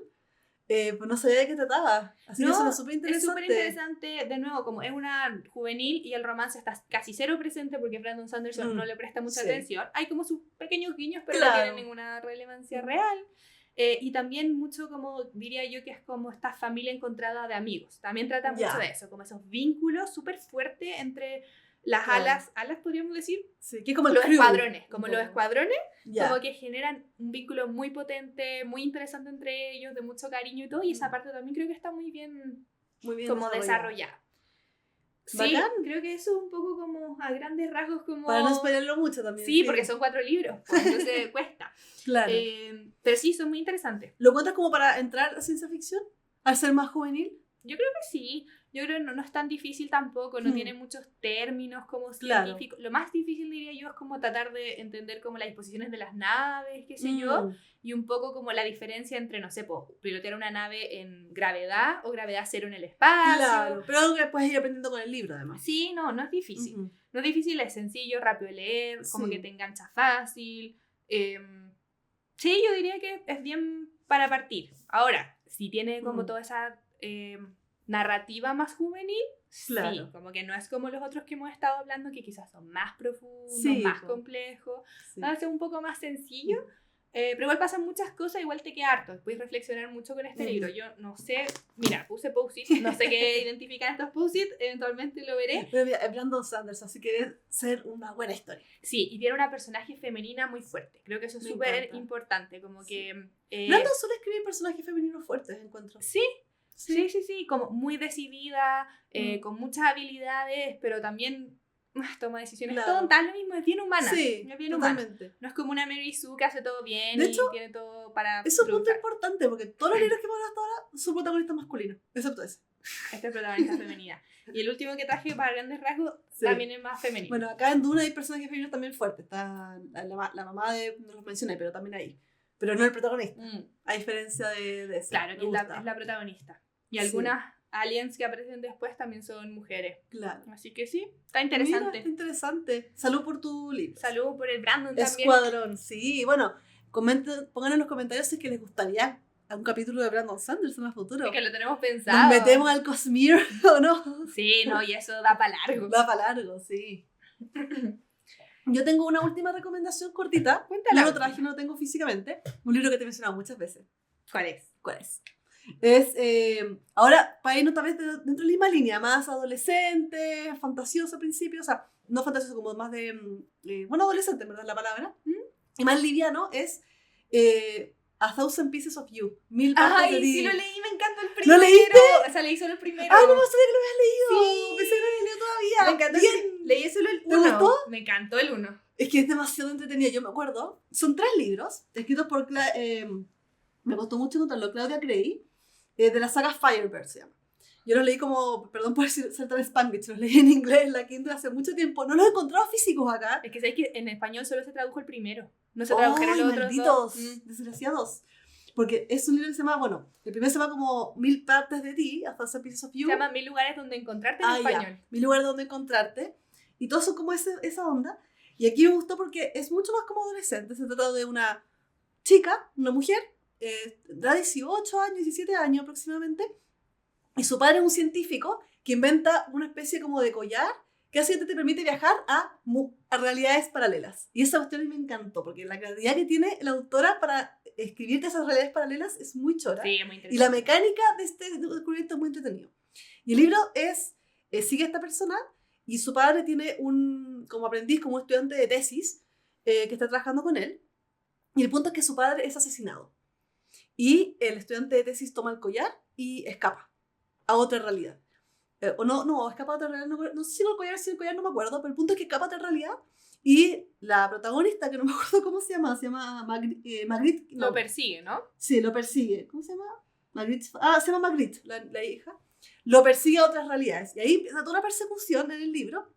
pues no sabía de qué trataba. Así que eso es súper interesante. Es súper interesante, de nuevo, como es una juvenil y el romance está casi cero presente porque Brandon Sanderson no le presta mucha atención. Hay como sus pequeños guiños, pero no tienen ninguna relevancia real. Y también mucho, como diría yo, que es como esta familia encontrada de amigos. También trata mucho de eso, como esos vínculos súper fuertes entre las alas podríamos decir, que es como los escuadrones, como que generan un vínculo muy potente, muy interesante entre ellos, de mucho cariño y todo, y esa parte también creo que está muy bien como desarrollada. Sí, bacán. Creo que eso es un poco como a grandes rasgos como... Para no spoilerlo mucho también. Sí, porque son 4 libros, pues, entonces cuesta. Claro. Pero sí, son muy interesantes. ¿Lo cuentas como para entrar a ciencia ficción? ¿Al ser más juvenil? Yo creo que sí. Yo creo que no es tan difícil tampoco, no tiene muchos términos como científicos. Lo más difícil, diría yo, es como tratar de entender como las disposiciones de las naves, qué sé yo, y un poco como la diferencia entre, no sé, pilotear una nave en gravedad o gravedad cero en el espacio. Claro, pero algo que puedes ir aprendiendo con el libro, además. Sí, no es difícil. No es difícil, es sencillo, rápido de leer, como que te engancha fácil. Sí, yo diría que es bien para partir. Ahora, si tiene como toda esa... narrativa más juvenil, sí, como que no es como los otros que hemos estado hablando, que quizás son más profundos, más complejos, va a ser un poco más sencillo, pero igual pasan muchas cosas, igual te queda harto, puedes reflexionar mucho con este libro. Yo no sé, mira, puse post-it, no sé qué identifican estos post-it, eventualmente lo veré. Pero mira, es Brandon Sanderson, así que debe ser una buena historia. Sí, y tiene una personaje femenina muy fuerte, creo que eso es súper importante, como que... Brandon suele escribir personajes femeninos fuertes, encuentro. Sí, como muy decidida, con muchas habilidades, pero también toma decisiones tontas, lo mismo, es bien humana. Sí, es bien totalmente. Humana. No es como una Mary Sue que hace todo bien de hecho, tiene todo para... Es un punto importante, porque todos los libros que hemos hablado hasta ahora son protagonistas masculinos, excepto ese. Este es protagonista femenina. Y el último que traje, para grandes rasgos, también es más femenino. Bueno, acá en Duna hay personajes femeninos también fuertes. Está la mamá de... No los mencioné, pero también ahí. Pero no el protagonista. A diferencia de ese. Claro, que es la protagonista. Y algunas aliens que aparecen después también son mujeres. Claro. Así que sí, está interesante. Mira, está interesante. Salud por tu libro. Salud por el Brandon también. Escuadrón, sí. Bueno, pongan en los comentarios si es que les gustaría un capítulo de Brandon Sanderson a futuro. Es que lo tenemos pensado. ¿Nos metemos al Cosmere o no? Sí, no, y eso da para largo. Da para largo, sí. Yo tengo una última recomendación cortita. Cuéntala. No lo traje, no lo tengo físicamente. Un libro que te he mencionado muchas veces. ¿Cuál es? ¿Cuál es? Ahora, para irnos también dentro de la misma línea, más adolescente, fantasioso al principio, o sea, no fantasioso, como más de, bueno, adolescente, en verdad, la palabra, y más liviano, es A Thousand Pieces of You, 1000 partes de ti. Sí, lo leí, me encantó el primero. ¿Lo leíste? O sea, leí solo el primero. ¡Ay, no me sabía que lo habías leído! Sí. Pensé que lo habías leído todavía. Me encantó. Bien. Leí solo el 1. ¿Te gustó? Me encantó el 1. Es que es demasiado entretenido, yo me acuerdo. Son 3 libros, escritos por, me costó mucho notarlo, Claudia Gray, de la saga Firebird se llama. Yo los leí como, perdón por ser tan Spanglish, los leí en inglés en la Kindle hace mucho tiempo. No los he encontrado físicos acá. Es que sabes que en español solo se tradujo el primero. No se tradujeron los otros malditos, dos. Desgraciados. Porque es un libro que se llama, bueno, el primero se llama como 1000 partes de ti, A Thousand Pieces of You. Se llama 1000 lugares donde encontrarte en español. 1000 lugares donde encontrarte. Y todos son como esa onda. Y aquí me gustó porque es mucho más como adolescente. Se trata de una chica, una mujer, da 18 años, 17 años aproximadamente. Y su padre es un científico que inventa una especie como de collar que así te permite viajar a realidades paralelas. Y esa cuestión a mí me encantó, porque la creatividad que tiene la autora para escribirte esas realidades paralelas es muy chora. Sí, es muy interesante. Y la mecánica de este descubrimiento es muy entretenido. Y el libro sigue a esta persona y su padre tiene como aprendiz, como estudiante de tesis, que está trabajando con él. Y el punto es que su padre es asesinado. Y el estudiante de tesis toma el collar y escapa a otra realidad. Escapa a otra realidad, no sé si el collar no me acuerdo, pero el punto es que escapa a otra realidad y la protagonista, que no me acuerdo cómo se llama Magritte. No. Lo persigue, ¿no? Sí, lo persigue. ¿Cómo se llama? Magritte. Se llama Magritte, la hija. Lo persigue a otras realidades. Y ahí empieza toda una persecución en el libro,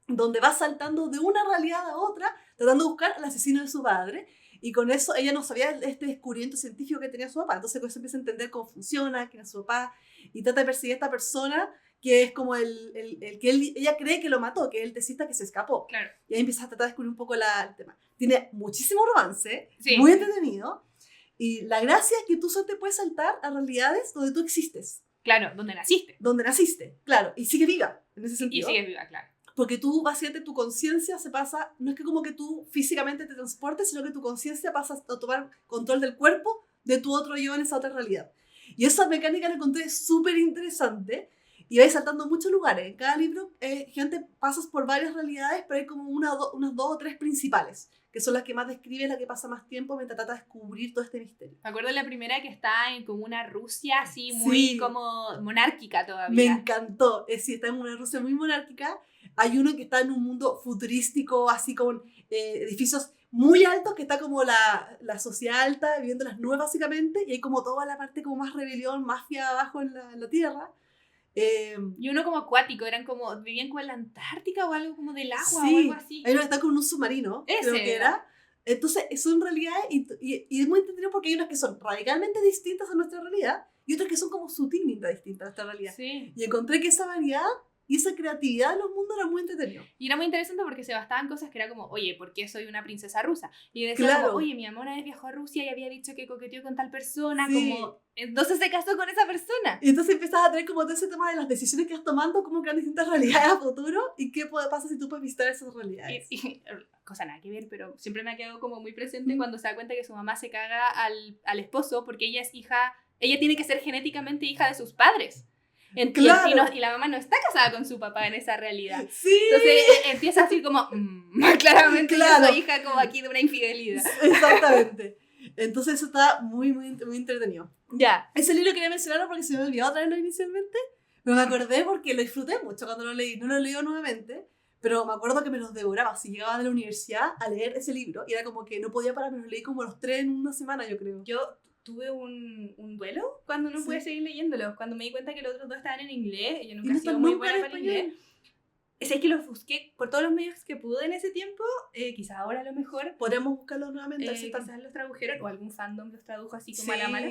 donde va saltando de una realidad a otra, tratando de buscar al asesino de su padre. Y con eso ella no sabía este descubrimiento científico que tenía su papá. Entonces con eso empieza a entender cómo funciona, quién es su papá, y trata de perseguir a esta persona que es como el que ella cree que lo mató, que es el tesista que se escapó. Claro. Y ahí empieza a tratar de descubrir un poco el tema. Tiene muchísimo romance, sí, muy entretenido, y la gracia es que tú solo te puedes saltar a realidades donde tú existes. Claro, donde naciste. Donde naciste, claro, y sigue viva, en ese sentido. Y sigue viva, claro. Porque tú, básicamente, tu conciencia se pasa, no es que como que tú físicamente te transportes, sino que tu conciencia pasa a tomar control del cuerpo de tu otro yo en esa otra realidad. Y esa mecánica la encontré súper interesante. Y vais saltando muchos lugares. En cada libro, gente, pasas por varias realidades, pero hay como unas 2 o 3 principales, que son las que más describe, la que pasa más tiempo mientras trata de descubrir todo este misterio. Me acuerdo de la primera que está en como una Rusia así muy como monárquica todavía. Me encantó. Sí, está en una Rusia muy monárquica. Hay uno que está en un mundo futurístico, así con edificios muy altos, que está como la sociedad alta, viviendo las nubes básicamente, y hay como toda la parte como más rebelión, mafia abajo en la tierra. Y uno como acuático, vivían como en la Antártica o algo como del agua, sí, o algo así. Hay uno que está con un submarino, creo que era. Entonces son realidades y es muy entendido porque hay unas que son radicalmente distintas a nuestra realidad y otras que son como sutilmente distintas a nuestra realidad. Sí. Y encontré que esa variedad y esa creatividad de los mundos era muy entretenido. Y era muy interesante porque se bastaban cosas que era como, oye, ¿por qué soy una princesa rusa? Y decía claro. como, oye, mi amor una vez viajó a Rusia y había dicho que coqueteó con tal persona, sí. como, entonces se casó con esa persona. Y entonces empezás a tener como todo ese tema de las decisiones que vas tomando, cómo crean distintas realidades a futuro y qué pasa si tú puedes visitar esas realidades. Cosa nada que ver, pero siempre me ha quedado como muy presente cuando se da cuenta que su mamá se caga al esposo porque ella es hija, ella tiene que ser genéticamente hija de sus padres. Claro. Y la mamá no está casada con su papá en esa realidad. Sí. Entonces empieza a decir como, claramente claro. Yo soy hija como aquí de una infidelidad. Exactamente. Entonces eso está muy, muy, muy entretenido. Ya. Ese libro quería mencionarlo porque se me olvidó traerlo inicialmente, pero me acordé porque lo disfruté mucho cuando lo leí. No lo he leído nuevamente, pero me acuerdo que me los devoraba. Si llegaba de la universidad a leer ese libro y era como que no podía parar, me los leí como los 3 en una semana, yo creo. Yo tuve un duelo cuando no pude seguir leyéndolos. Cuando me di cuenta que los otros 2 estaban en inglés, y yo nunca he sido muy buena para el inglés. Es que los busqué por todos los medios que pude en ese tiempo. Quizás ahora a lo mejor podríamos buscarlos nuevamente. Quizás los tradujeron o algún fandom los tradujo así como a la mano.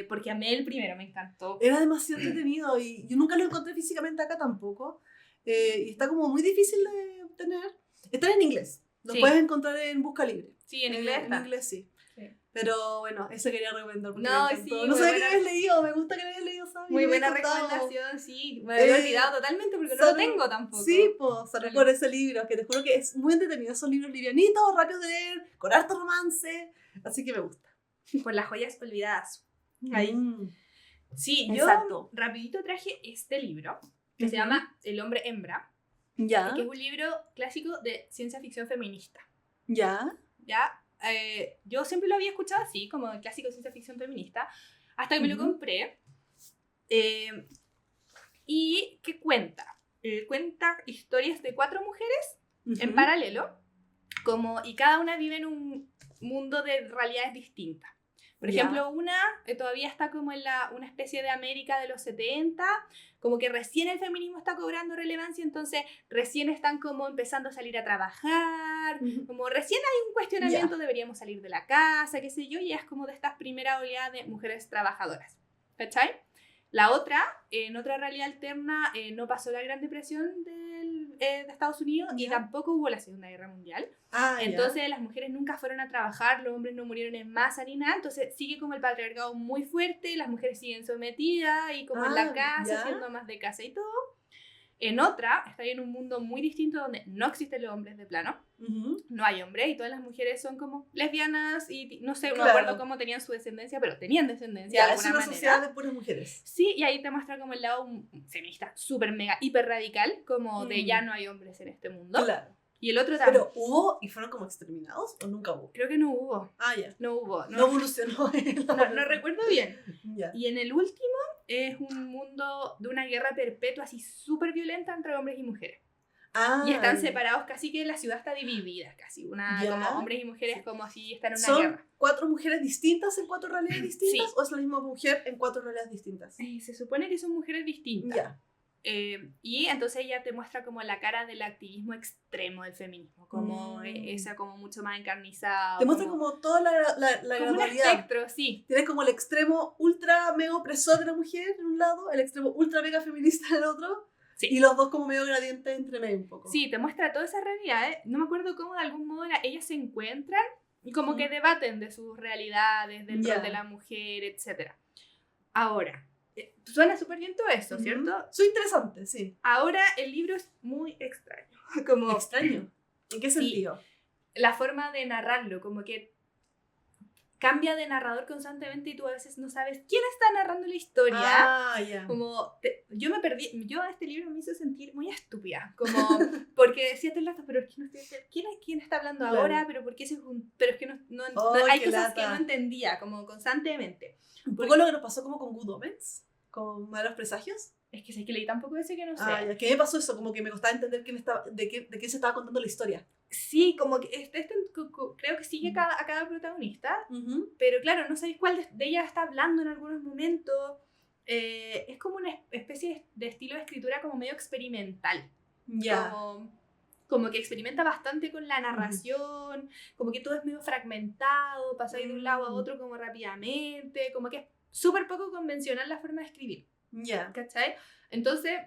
porque amé el primero, me encantó. Era demasiado entretenido y yo nunca lo encontré físicamente acá tampoco. Y está como muy difícil de obtener. Está en inglés. Lo puedes encontrar en Busca Libre. Sí, en inglés está. En inglés sí. Pero bueno, eso quería recomendar porque no, me encantó. Sí, no sé qué habías leído, me gusta que lo hayas leído, ¿sabes? Muy buena recomendación, sí. Me había olvidado totalmente porque no lo tengo tampoco. Sí, pues, salud por ese libro, que te juro que es muy entretenido. Son libros livianitos, rápidos de leer, con harto romance, así que me gusta. Por las joyas olvidadas. Ahí. Sí, exacto. Yo rapidito traje este libro, que se llama El hombre hembra. Ya. Que es un libro clásico de ciencia ficción feminista. Ya. Yo siempre lo había escuchado así, como el clásico de ciencia ficción feminista, hasta que me lo compré. Y que cuenta historias de 4 mujeres en paralelo, y cada una vive en un mundo de realidades distintas. Por ejemplo, una todavía está como en una especie de América de los 70, como que recién el feminismo está cobrando relevancia, entonces recién están como empezando a salir a trabajar, como recién hay un cuestionamiento, deberíamos salir de la casa, qué sé yo, y es como de estas primeras oleadas de mujeres trabajadoras. ¿Cachai? La otra, en otra realidad alterna, no pasó la Gran Depresión de Estados Unidos y tampoco hubo la Segunda Guerra Mundial. Entonces las mujeres nunca fueron a trabajar, los hombres no murieron en masa ni nada, entonces sigue como el patriarcado muy fuerte, las mujeres siguen sometidas y como en la casa, siendo amas de casa y todo. En otra, está en un mundo muy distinto donde no existen los hombres de plano, no hay hombres y todas las mujeres son como lesbianas y no sé, no me acuerdo cómo tenían su descendencia, pero tenían descendencia de alguna manera. Es una sociedad de puras mujeres. Sí, y ahí te muestra como el lado feminista súper mega hiper radical, como de ya no hay hombres en este mundo. Claro. Y el otro también. ¿Pero hubo y fueron como exterminados o nunca hubo? Creo que no hubo. Ya. No hubo. No evolucionó. No recuerdo bien. Y en el último es un mundo de una guerra perpetua así súper violenta entre hombres y mujeres. Y están separados, casi que la ciudad está dividida, casi. Como hombres y mujeres como así están en una guerra. ¿Son 4 mujeres distintas en 4 realidades distintas? ¿O es la misma mujer en 4 realidades distintas? Se supone que son mujeres distintas. Y entonces ella te muestra como la cara del activismo extremo del feminismo, como esa como mucho más encarnizada. Te muestra como toda la como gradualidad. Un espectro, sí. Tienes como el extremo ultra mega opresor de la mujer en un lado, el extremo ultra mega feminista en el otro, y los dos como medio gradientes entre medio un poco. Sí, te muestra toda esa realidad, No me acuerdo cómo de algún modo ellas se encuentran y como que debaten de sus realidades, del rol de la mujer, etc. Ahora, suena súper bien todo eso, ¿cierto? Soy interesante, sí. Ahora el libro es muy extraño. ¿Extraño? ¿En qué sentido? La forma de narrarlo, como que cambia de narrador constantemente y tú a veces no sabes quién está narrando la historia. Yo me perdí, este libro me hizo sentir muy estúpida, como porque decía todo el rato, pero es que no estoy, ¿quién está hablando ahora? Pero ¿por qué pero es que hay cosas que no entendía, como constantemente. Un poco lo que nos pasó como con Good Omens, con Malos Presagios. Es que sé que leí tampoco ese que no sé. ¿Qué me pasó eso? Como que me costaba entender de qué se estaba contando la historia. Sí, como que creo que sigue a cada protagonista, pero claro, no sabéis cuál de ellas está hablando en algunos momentos. Es como una especie de estilo de escritura como medio experimental. Como que experimenta bastante con la narración, como que todo es medio fragmentado, pasáis de un lado a otro como rápidamente, como que es súper poco convencional la forma de escribir. ¿Cachai? Entonces...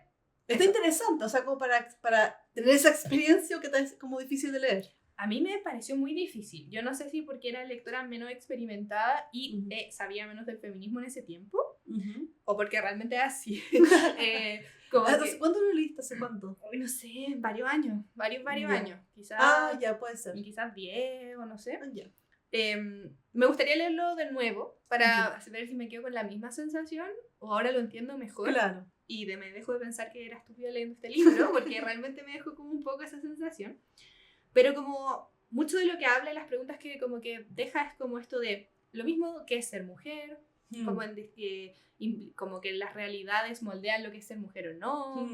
Está interesante, o sea, como para tener esa experiencia que es como difícil de leer. A mí me pareció muy difícil. Yo no sé si porque era lectora menos experimentada y sabía menos del feminismo en ese tiempo, o porque realmente es así. ¿Cuánto lo leíste? ¿Hace cuánto? No sé, varios años. Varios años. Quizás, puede ser. Quizás 10 o no sé. Me gustaría leerlo de nuevo para ver si me quedo con la misma sensación o ahora lo entiendo mejor. Claro. Y me dejo de pensar que era estúpido leyendo este libro, porque realmente me dejó como un poco esa sensación. Pero como mucho de lo que habla y las preguntas que como que deja es como esto de lo mismo que es ser mujer, como que las realidades moldean lo que es ser mujer o no,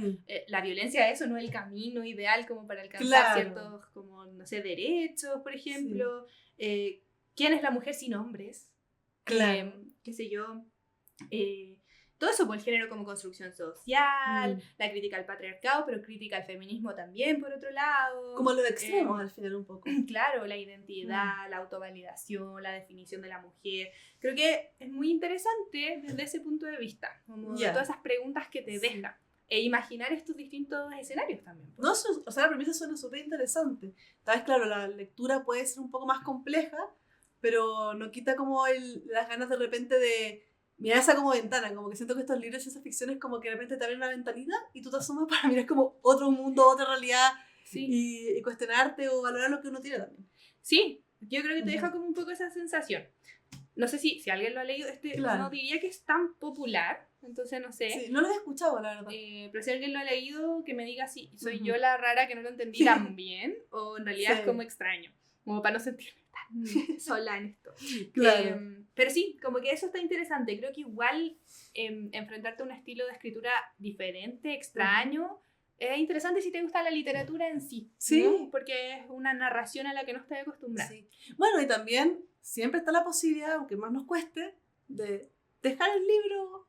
la violencia, eso no es el camino ideal como para alcanzar ciertos, como, no sé, derechos, por ejemplo. ¿Quién es la mujer sin hombres? Qué sé yo. todo eso por el género como construcción social, la crítica al patriarcado, pero crítica al feminismo también, por otro lado. Como los extremos al final un poco. Claro, la identidad, la autovalidación, la definición de la mujer. Creo que es muy interesante desde ese punto de vista, como de todas esas preguntas que te dejan. E imaginar estos distintos escenarios también. No, o sea, la premisa suena súper interesante. Tal vez, claro, la lectura puede ser un poco más compleja, pero no quita como las ganas de repente de mirar esa como ventana, como que siento que estos libros de ciencia ficción es como que de repente te abren una ventanita y tú te asomas para mirar como otro mundo, otra realidad, y cuestionarte o valorar lo que uno tiene también. Sí, yo creo que te deja como un poco esa sensación. No sé si alguien lo ha leído, no diría que es tan popular, entonces no sé. Sí, no lo he escuchado, la verdad. Pero si alguien lo ha leído, que me diga si soy yo la rara que no lo entendí tan bien, o en realidad es como extraño, como para no sentirme tan sola en esto. Claro. Pero sí, como que eso está interesante. Creo que igual enfrentarte a un estilo de escritura diferente, extraño, es interesante si te gusta la literatura en sí, ¿no? Porque es una narración a la que no estás acostumbrada. Sí. Bueno, y también siempre está la posibilidad, aunque más nos cueste, de dejar el libro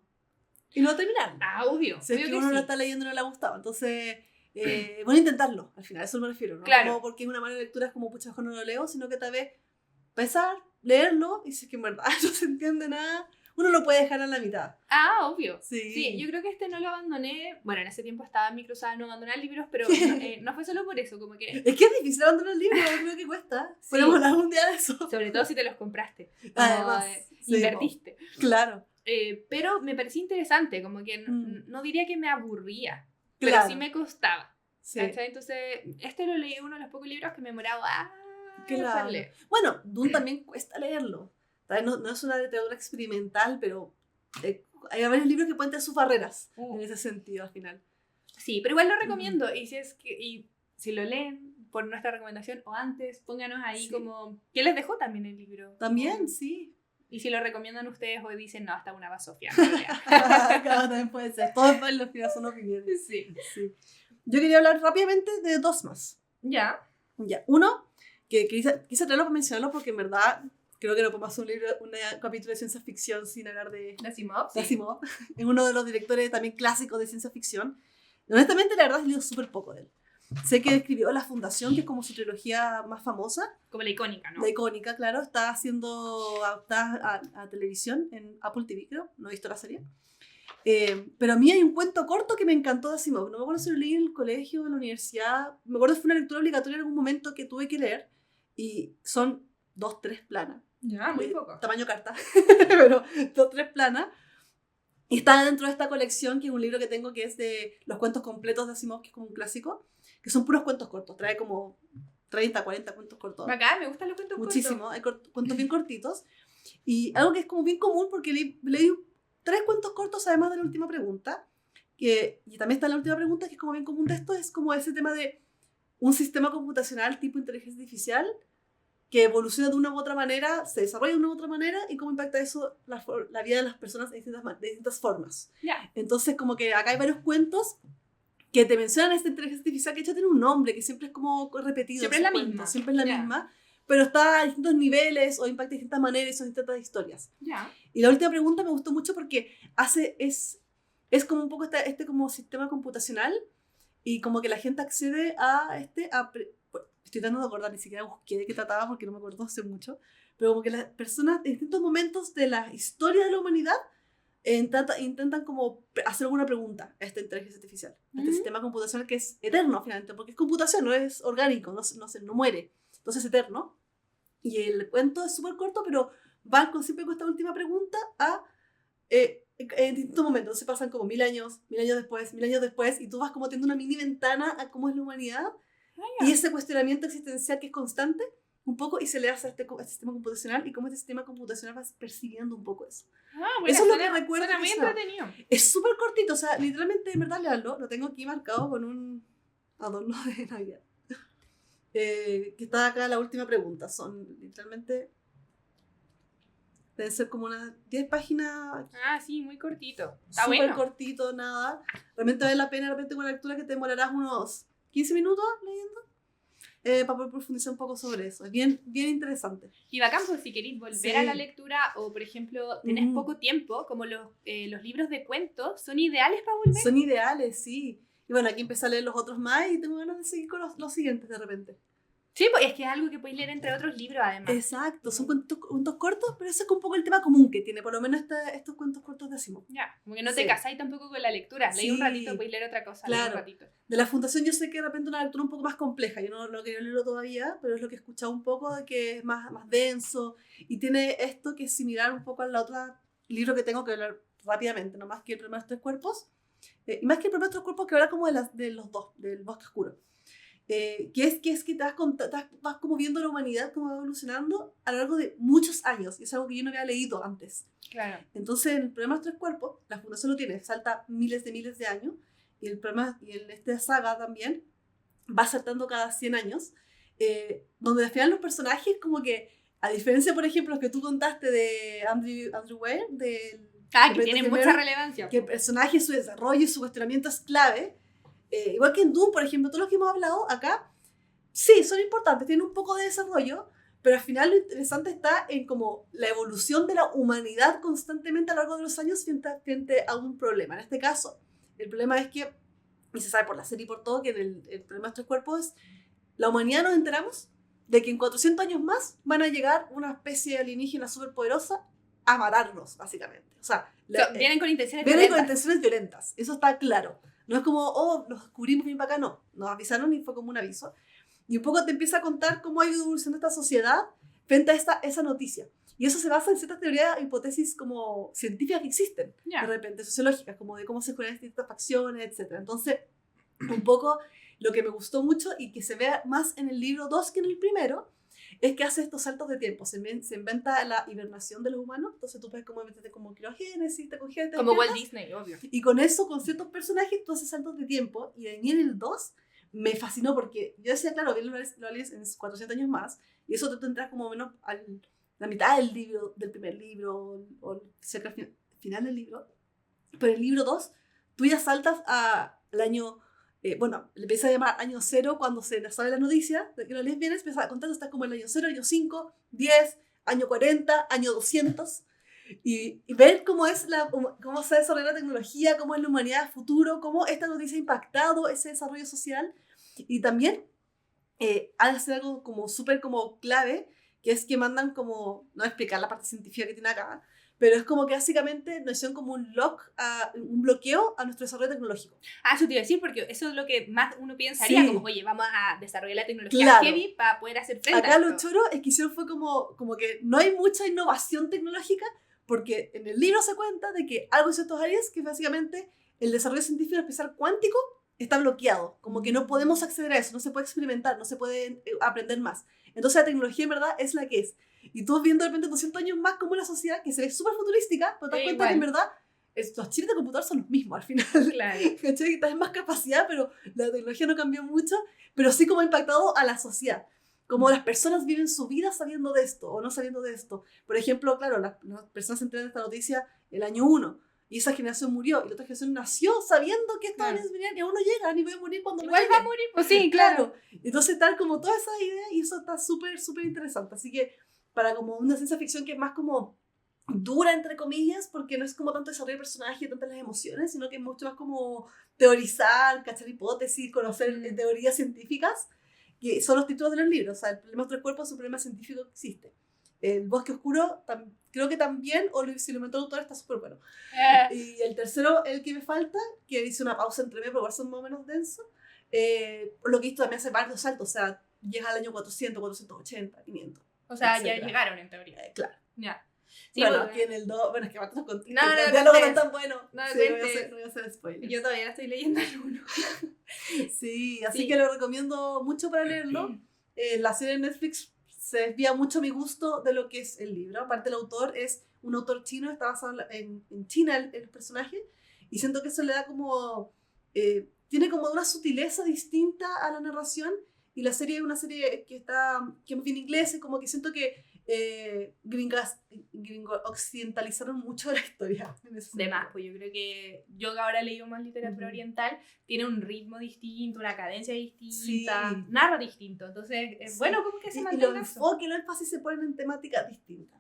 y no terminarlo. Obvio. Si es que uno lo está leyendo y no le ha gustado. Entonces, bueno, intentarlo, al final, a eso me refiero, ¿no? Claro. Como porque una mala lectura es como, pucha, mejor no lo leo, sino que tal vez pensar, leerlo, y si es que en verdad no se entiende nada, uno lo puede dejar a la mitad. Obvio. Sí, yo creo que no lo abandoné. Bueno, en ese tiempo estaba en mi cruzada de no abandonar libros, pero no fue solo por eso, como que... Es que es difícil abandonar libros, creo que cuesta. Podemos hablar un día de eso. Sobre todo si te los compraste. Además, invertiste. Claro. Pero me parecía interesante, como que no diría que me aburría, pero sí me costaba. Sí. Entonces, lo leí uno de los pocos libros que me demoraba claro. Bueno, Dune también cuesta leerlo. No es una literatura experimental, pero hay varios libros que pueden tener sus barreras en ese sentido al final. Sí, pero igual lo recomiendo. Y si lo leen por nuestra recomendación o antes, pónganos ahí como... ¿Qué les dejó también el libro? También, sí. Y si lo recomiendan ustedes o dicen, no, hasta una basofia. Claro, también puede ser. Todos los que son opiniones. Sí. Yo quería hablar rápidamente de dos más. Ya. Uno, que quise traerlo para mencionarlo porque en verdad creo que no podemos hacer un capítulo de ciencia ficción sin hablar de Asimov. Asimov. Es uno de los directores también clásicos de ciencia ficción. Honestamente, la verdad, he leído súper poco de él. Sé que escribió La Fundación, que es como su trilogía más famosa. Como la icónica, ¿no? La icónica, claro. Está siendo adaptada a televisión en Apple TV, creo. No he visto la serie. Pero a mí hay un cuento corto que me encantó de Asimov. No me acuerdo si lo leí en el colegio, en la universidad. Me acuerdo que fue una lectura obligatoria en algún momento que tuve que leer. Y son 2-3 planas. Ya, muy poco. Tamaño carta. Pero 2-3 planas. Y está dentro de esta colección, que es un libro que tengo que es de los cuentos completos de Asimov, que es como un clásico, que son puros cuentos cortos. Trae como 30, 40 cuentos cortos. Acá me gustan los cuentos muchísimo. Hay cuentos bien cortitos. Y algo que es como bien común, porque leí 3 cuentos cortos además de la última pregunta, y también está la última pregunta, que es como bien común de esto, es como ese tema de un sistema computacional tipo inteligencia artificial que evoluciona de una u otra manera, se desarrolla de una u otra manera, y cómo impacta eso la vida de las personas de distintas formas. Yeah. Entonces, como que acá hay varios cuentos que te mencionan esta inteligencia artificial, que ya tiene un nombre, que siempre es como repetido. Siempre es la misma. Siempre es la misma, pero está a distintos niveles o impacta de distintas maneras y son distintas historias. Y la última pregunta me gustó mucho porque es como un poco este como sistema computacional, y como que la gente accede a estoy tratando de acordar, ni siquiera busqué de qué trataba porque no me acuerdo hace mucho, pero como que las personas en distintos momentos de la historia de la humanidad intentan como hacer alguna pregunta a esta inteligencia artificial, a este sistema computacional que es eterno finalmente, porque es computación, no es orgánico, no muere, entonces es eterno. Y el cuento es súper corto, pero va siempre con esta última pregunta en distintos momentos. Se pasan como 1000 años después, y tú vas como teniendo una mini ventana a cómo es la humanidad. Y ese cuestionamiento existencial que es constante, un poco, y se le hace a este sistema computacional, y cómo este sistema computacional va percibiendo un poco eso. Bueno, eso es lo que recuerdo. Suena muy entretenido. Es súper cortito, o sea, literalmente, en verdad, leerlo, lo tengo aquí marcado con un adorno de Navidad. Que está acá la última pregunta. Son literalmente... Deben ser como unas 10 páginas. Sí, muy cortito. Súper cortito, nada. Realmente vale la pena, de repente con la lectura que te demorarás unos 15 minutos leyendo. para poder profundizar un poco sobre eso. Es bien, bien interesante. Y bacán, pues, si queréis volver a la lectura o, por ejemplo, tenés poco tiempo, como los libros de cuentos, ¿son ideales para volver? Son ideales, sí. Y bueno, aquí empecé a leer los otros más y tengo ganas de seguir con los siguientes de repente. Sí, pues es que es algo que podéis leer entre otros libros, además. Exacto, son cuentos cortos, pero ese es un poco el tema común que tiene, por lo menos estos cuentos cortos de Asimov. Ya, como que no te casáis tampoco con la lectura. Leí un ratito, podéis leer otra cosa. Claro. Un ratito. De la Fundación yo sé que de repente una lectura un poco más compleja, yo no quería leerlo todavía, pero es lo que he escuchado un poco, de que es más denso, y tiene esto que es similar un poco al otro libro que tengo que hablar rápidamente, no más que el Problema de los Tres Cuerpos, y más que el Problema de los Tres Cuerpos, que habla como de los dos, del Bosque Oscuro. Que es que te vas como viendo la humanidad como va evolucionando a lo largo de muchos años, y es algo que yo no había leído antes. Claro. Entonces, en el Problema de los Tres Cuerpos, la Fundación lo tiene, salta miles de años, y en esta saga también va saltando cada 100 años, donde al final los personajes como que, a diferencia, por ejemplo, los que tú contaste de Andrew Weir, que tiene mucha relevancia. Que el personaje, su desarrollo y su cuestionamiento es clave. Igual que en Dune, por ejemplo, todos los que hemos hablado acá, sí, son importantes, tienen un poco de desarrollo, pero al final lo interesante está en como la evolución de la humanidad constantemente a lo largo de los años frente a un problema. En este caso, el problema es que, y se sabe por la serie y por todo, que el problema de los tres cuerpos es, la humanidad nos enteramos de que en 400 años más van a llegar una especie de alienígena superpoderosa a matarnos, básicamente. O sea, vienen con intenciones violentas, eso está claro. No es como, los descubrimos bien para acá, no. Nos avisaron y fue como un aviso. Y un poco te empieza a contar cómo ha ido evolucionando esta sociedad frente a esa noticia. Y eso se basa en ciertas teorías, hipótesis como científicas que existen, de repente, sociológicas, como de cómo se crean distintas facciones, etc. Entonces, un poco lo que me gustó mucho y que se ve más en el libro 2 que en el primero, es que hace estos saltos de tiempo. Se inventa la hibernación de los humanos, entonces tú puedes meterte como criogénesis, te congielas, como Walt Disney, obvio. Y con eso, con ciertos personajes, tú haces saltos de tiempo. Y de mí en el 2 me fascinó porque yo decía, claro, bien lo lees en 400 años más, y eso te tendrás como menos a la mitad del libro, del primer libro, o cerca al final del libro. Pero en el libro 2, tú ya saltas al año... le empieza a llamar año 0 cuando se sabe la noticia, de que lo lees bien, empieza a contar, está como el año 0, año 5, 10, año 40, año 200, y ver cómo se desarrolla la tecnología, cómo es la humanidad futuro, cómo esta noticia ha impactado ese desarrollo social, y también hace algo como súper como clave, que es que mandan como, no explicar la parte científica que tiene acá, pero es como que básicamente nos hicieron como un bloqueo a nuestro desarrollo tecnológico. Eso te iba a decir, porque eso es lo que más uno pensaría, como, oye, vamos a desarrollar la tecnología heavy para poder hacer frente acá lo choro es que hicieron fue como que no hay mucha innovación tecnológica, porque en el libro se cuenta de que algo en ciertas áreas, que básicamente el desarrollo científico especial cuántico está bloqueado, como que no podemos acceder a eso, no se puede experimentar, no se puede aprender más. Entonces la tecnología en verdad es la que es. Y tú viendo de repente 200 años más como una sociedad que se ve súper futurística, pero te das cuenta que en verdad los chips de computador son los mismos al final. Claro. ¿Cachai? Tienes más capacidad, pero la tecnología no cambió mucho, pero sí como ha impactado a la sociedad. Como las personas viven su vida sabiendo de esto o no sabiendo de esto. Por ejemplo, claro, las personas se enteran de esta noticia el año 1 y esa generación murió y la otra generación nació sabiendo que estos aliens venían y aún no llegan y voy a morir cuando igual no va a morir, pues sí, claro. Entonces tal como todas esas ideas y eso está súper, súper interesante. Así que para como una ciencia ficción que es más como dura, entre comillas, porque no es como tanto desarrollo de personaje y tantas las emociones, sino que es mucho más como teorizar, cachar hipótesis, conocer teorías científicas, que son los títulos de los libros. O sea, el problema de los tres cuerpos es un problema científico que existe. El Bosque Oscuro, creo que también, o si lo inventó el autor, está súper bueno. Y el tercero, el que me falta, que hice una pausa entre medio, pero igual son más o menos densos, por lo que visto también hace varios saltos, o sea, llega al año 400, 480, 500. O sea, ya llegaron en teoría. Claro. Ya. Sí, bueno, aquí en el 2, bueno, es que va todo contigo. No, el diálogo no es tan bueno. No voy a hacer spoilers. Yo todavía estoy leyendo el 1. Sí, así que lo recomiendo mucho para leerlo. La serie de Netflix se desvía mucho a mi gusto de lo que es el libro. Aparte, el autor es un autor chino, está basado en China el personaje, y siento que eso le da como... tiene como una sutileza distinta a la narración, y la serie es una serie que es bien inglesa, como que siento que occidentalizaron mucho la historia. De más, pues yo creo que yo que ahora he leído más literatura oriental, tiene un ritmo distinto, una cadencia distinta, narra distinto. Entonces, es bueno como que se mantenga. Y los enfoques, los énfasis se ponen en temáticas distintas.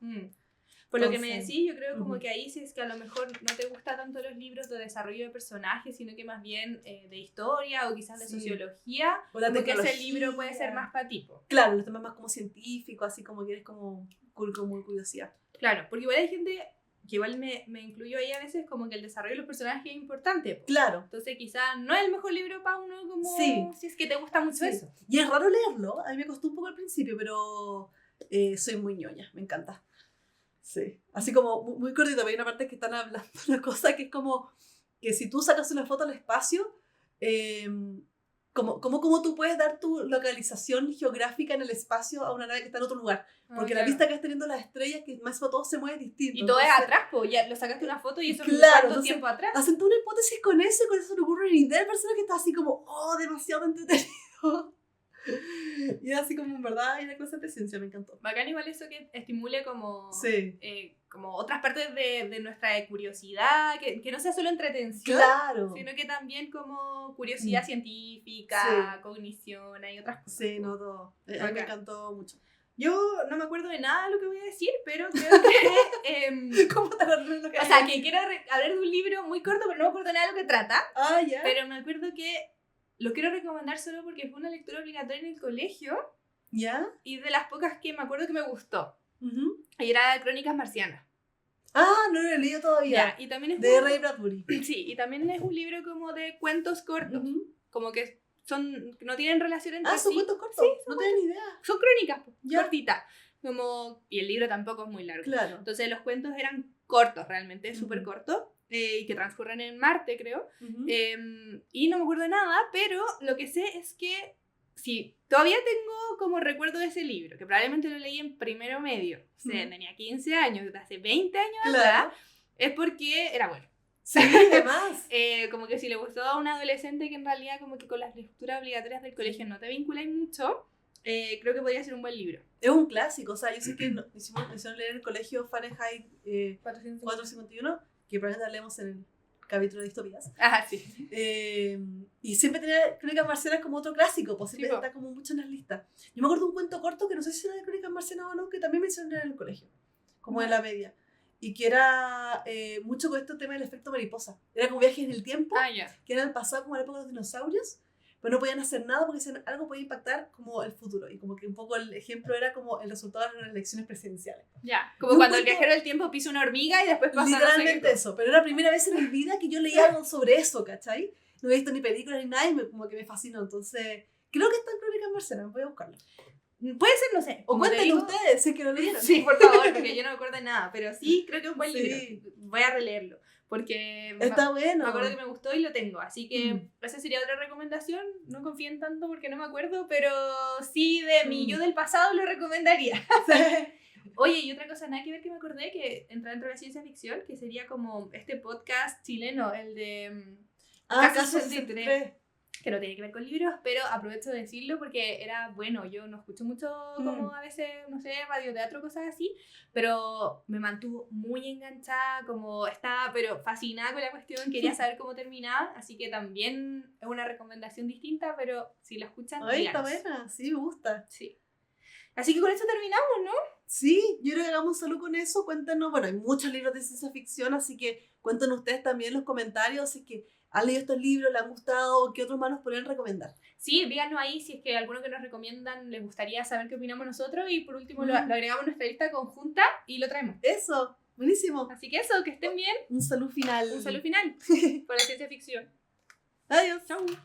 Por lo que me decís, yo creo como que ahí sí es que a lo mejor no te gusta tanto los libros de desarrollo de personajes, sino que más bien de historia o quizás de sociología, o la porque ese libro puede ser más para ti. Claro, los temas más como científicos, así como que eres como muy curiosidad. Claro, porque igual hay gente que igual me incluyo ahí a veces como que el desarrollo de los personajes es importante. Claro. Entonces quizás no es el mejor libro para uno como si es que te gusta mucho eso. Y es raro leerlo, a mí me costó un poco al principio, pero soy muy ñoña, me encanta. Sí, así como muy cortito, pero hay una parte que están hablando una cosa que es como que si tú sacas una foto al espacio, como tú puedes dar tu localización geográfica en el espacio a una nave que está en otro lugar. Porque la vista que estás teniendo las estrellas, que más para todo se mueve distinto. Y todo es atrás, pues ya lo sacaste una foto y eso es cuánto tiempo atrás. Hacen toda una hipótesis con eso y con eso le ocurre una idea de persona que está así como, demasiado entretenido. Y así como en verdad hay una clase de ciencia, me encantó. Bacán igual eso que estimule como, como otras partes de nuestra curiosidad, que no sea solo entretención, sino que también como curiosidad científica, cognición, hay otras cosas. Sí, no todo. A mí me encantó mucho. Yo no me acuerdo de nada de lo que voy a decir, pero creo que... ¿Cómo te acuerdas lo que O sea, que quiero hablar de un libro muy corto, pero no me acuerdo nada de lo que trata. Ya. Pero me acuerdo que lo quiero recomendar solo porque fue una lectura obligatoria en el colegio. ¿Ya? Y de las pocas que me acuerdo que me gustó. Y era Crónicas Marcianas. No lo he leído todavía. Ya, y también es de Ray Bradbury. Sí, y también es un libro como de cuentos cortos. Como que no tienen relación entre sí. ¿Son cuentos cortos? Sí, no tenía ni idea. Son crónicas cortitas. Y el libro tampoco es muy largo. Claro. Entonces los cuentos eran cortos, realmente, súper cortos. Y que transcurren en Marte, creo. Y no me acuerdo de nada, pero lo que sé es que todavía tengo como recuerdo de ese libro, que probablemente lo leí en primero medio. O sea, tenía 15 años, de hace 20 años atrás, es porque era bueno. Sí, además. Como que si le gustó a un adolescente que en realidad como que con las lecturas obligatorias del colegio no te vinculáis mucho, creo que podría ser un buen libro. Es un clásico, o sea, yo sé que hicieron leer en el colegio Fahrenheit 451, que probablemente hablemos en el capítulo de distopías. Sí. Y siempre tenía Crónicas Marcianas como otro clásico, pues siempre está como mucho en las listas. Yo me acuerdo de un cuento corto que no sé si era de Crónicas Marcianas o no, que también me hicieron leer en el colegio, como en la media. Y que era mucho con este tema del efecto mariposa. Era como viajes en el tiempo, que era el pasado como la época de los dinosaurios, pero no podían hacer nada porque algo podía impactar como el futuro. Y como que un poco el ejemplo era como el resultado de las elecciones presidenciales. Como cuando el viajero del tiempo pisa una hormiga y después pasa... Literalmente eso, pero era la primera vez en mi vida que yo leía algo sobre eso, ¿cachai? No he visto ni películas ni nada y como que me fascinó. Entonces, creo que está en Crónicas Marcianas, voy a buscarlo. Puede ser, no sé. O cuéntenme ustedes, si es que lo leyeron. Sí, por favor, porque yo no me acuerdo de nada. Pero sí, creo que es un buen libro. Voy a releerlo. Porque está bueno. Me acuerdo que me gustó y lo tengo. Así que esa sería otra recomendación. No confíen tanto porque no me acuerdo, pero sí de mi yo del pasado lo recomendaría. Oye, y otra cosa, nada que ver que me acordé, que entra dentro de la ciencia ficción, que sería como este podcast chileno, el de Caso 63. Que no tiene que ver con libros, pero aprovecho de decirlo porque era bueno. Yo no escucho mucho como a veces, no sé, radioteatro, cosas así, pero me mantuvo muy enganchada, como estaba pero fascinada con la cuestión, quería saber cómo terminaba, así que también es una recomendación distinta, pero si la escuchan, está buena, sí, me gusta. Sí. Así que con eso terminamos, ¿no? Sí, yo creo que hagamos solo con eso. Cuéntanos, bueno, hay muchos libros de ciencia ficción, así que cuéntenos ustedes también en los comentarios si es que han leído estos libros, les han gustado, qué otros más nos podrían recomendar. Sí, díganos ahí si es que alguno que nos recomiendan les gustaría saber qué opinamos nosotros y por último lo agregamos a nuestra lista conjunta y lo traemos. Eso, buenísimo. Así que eso, que estén bien. Un salud final. Un salud final por la ciencia ficción. Adiós. Chau.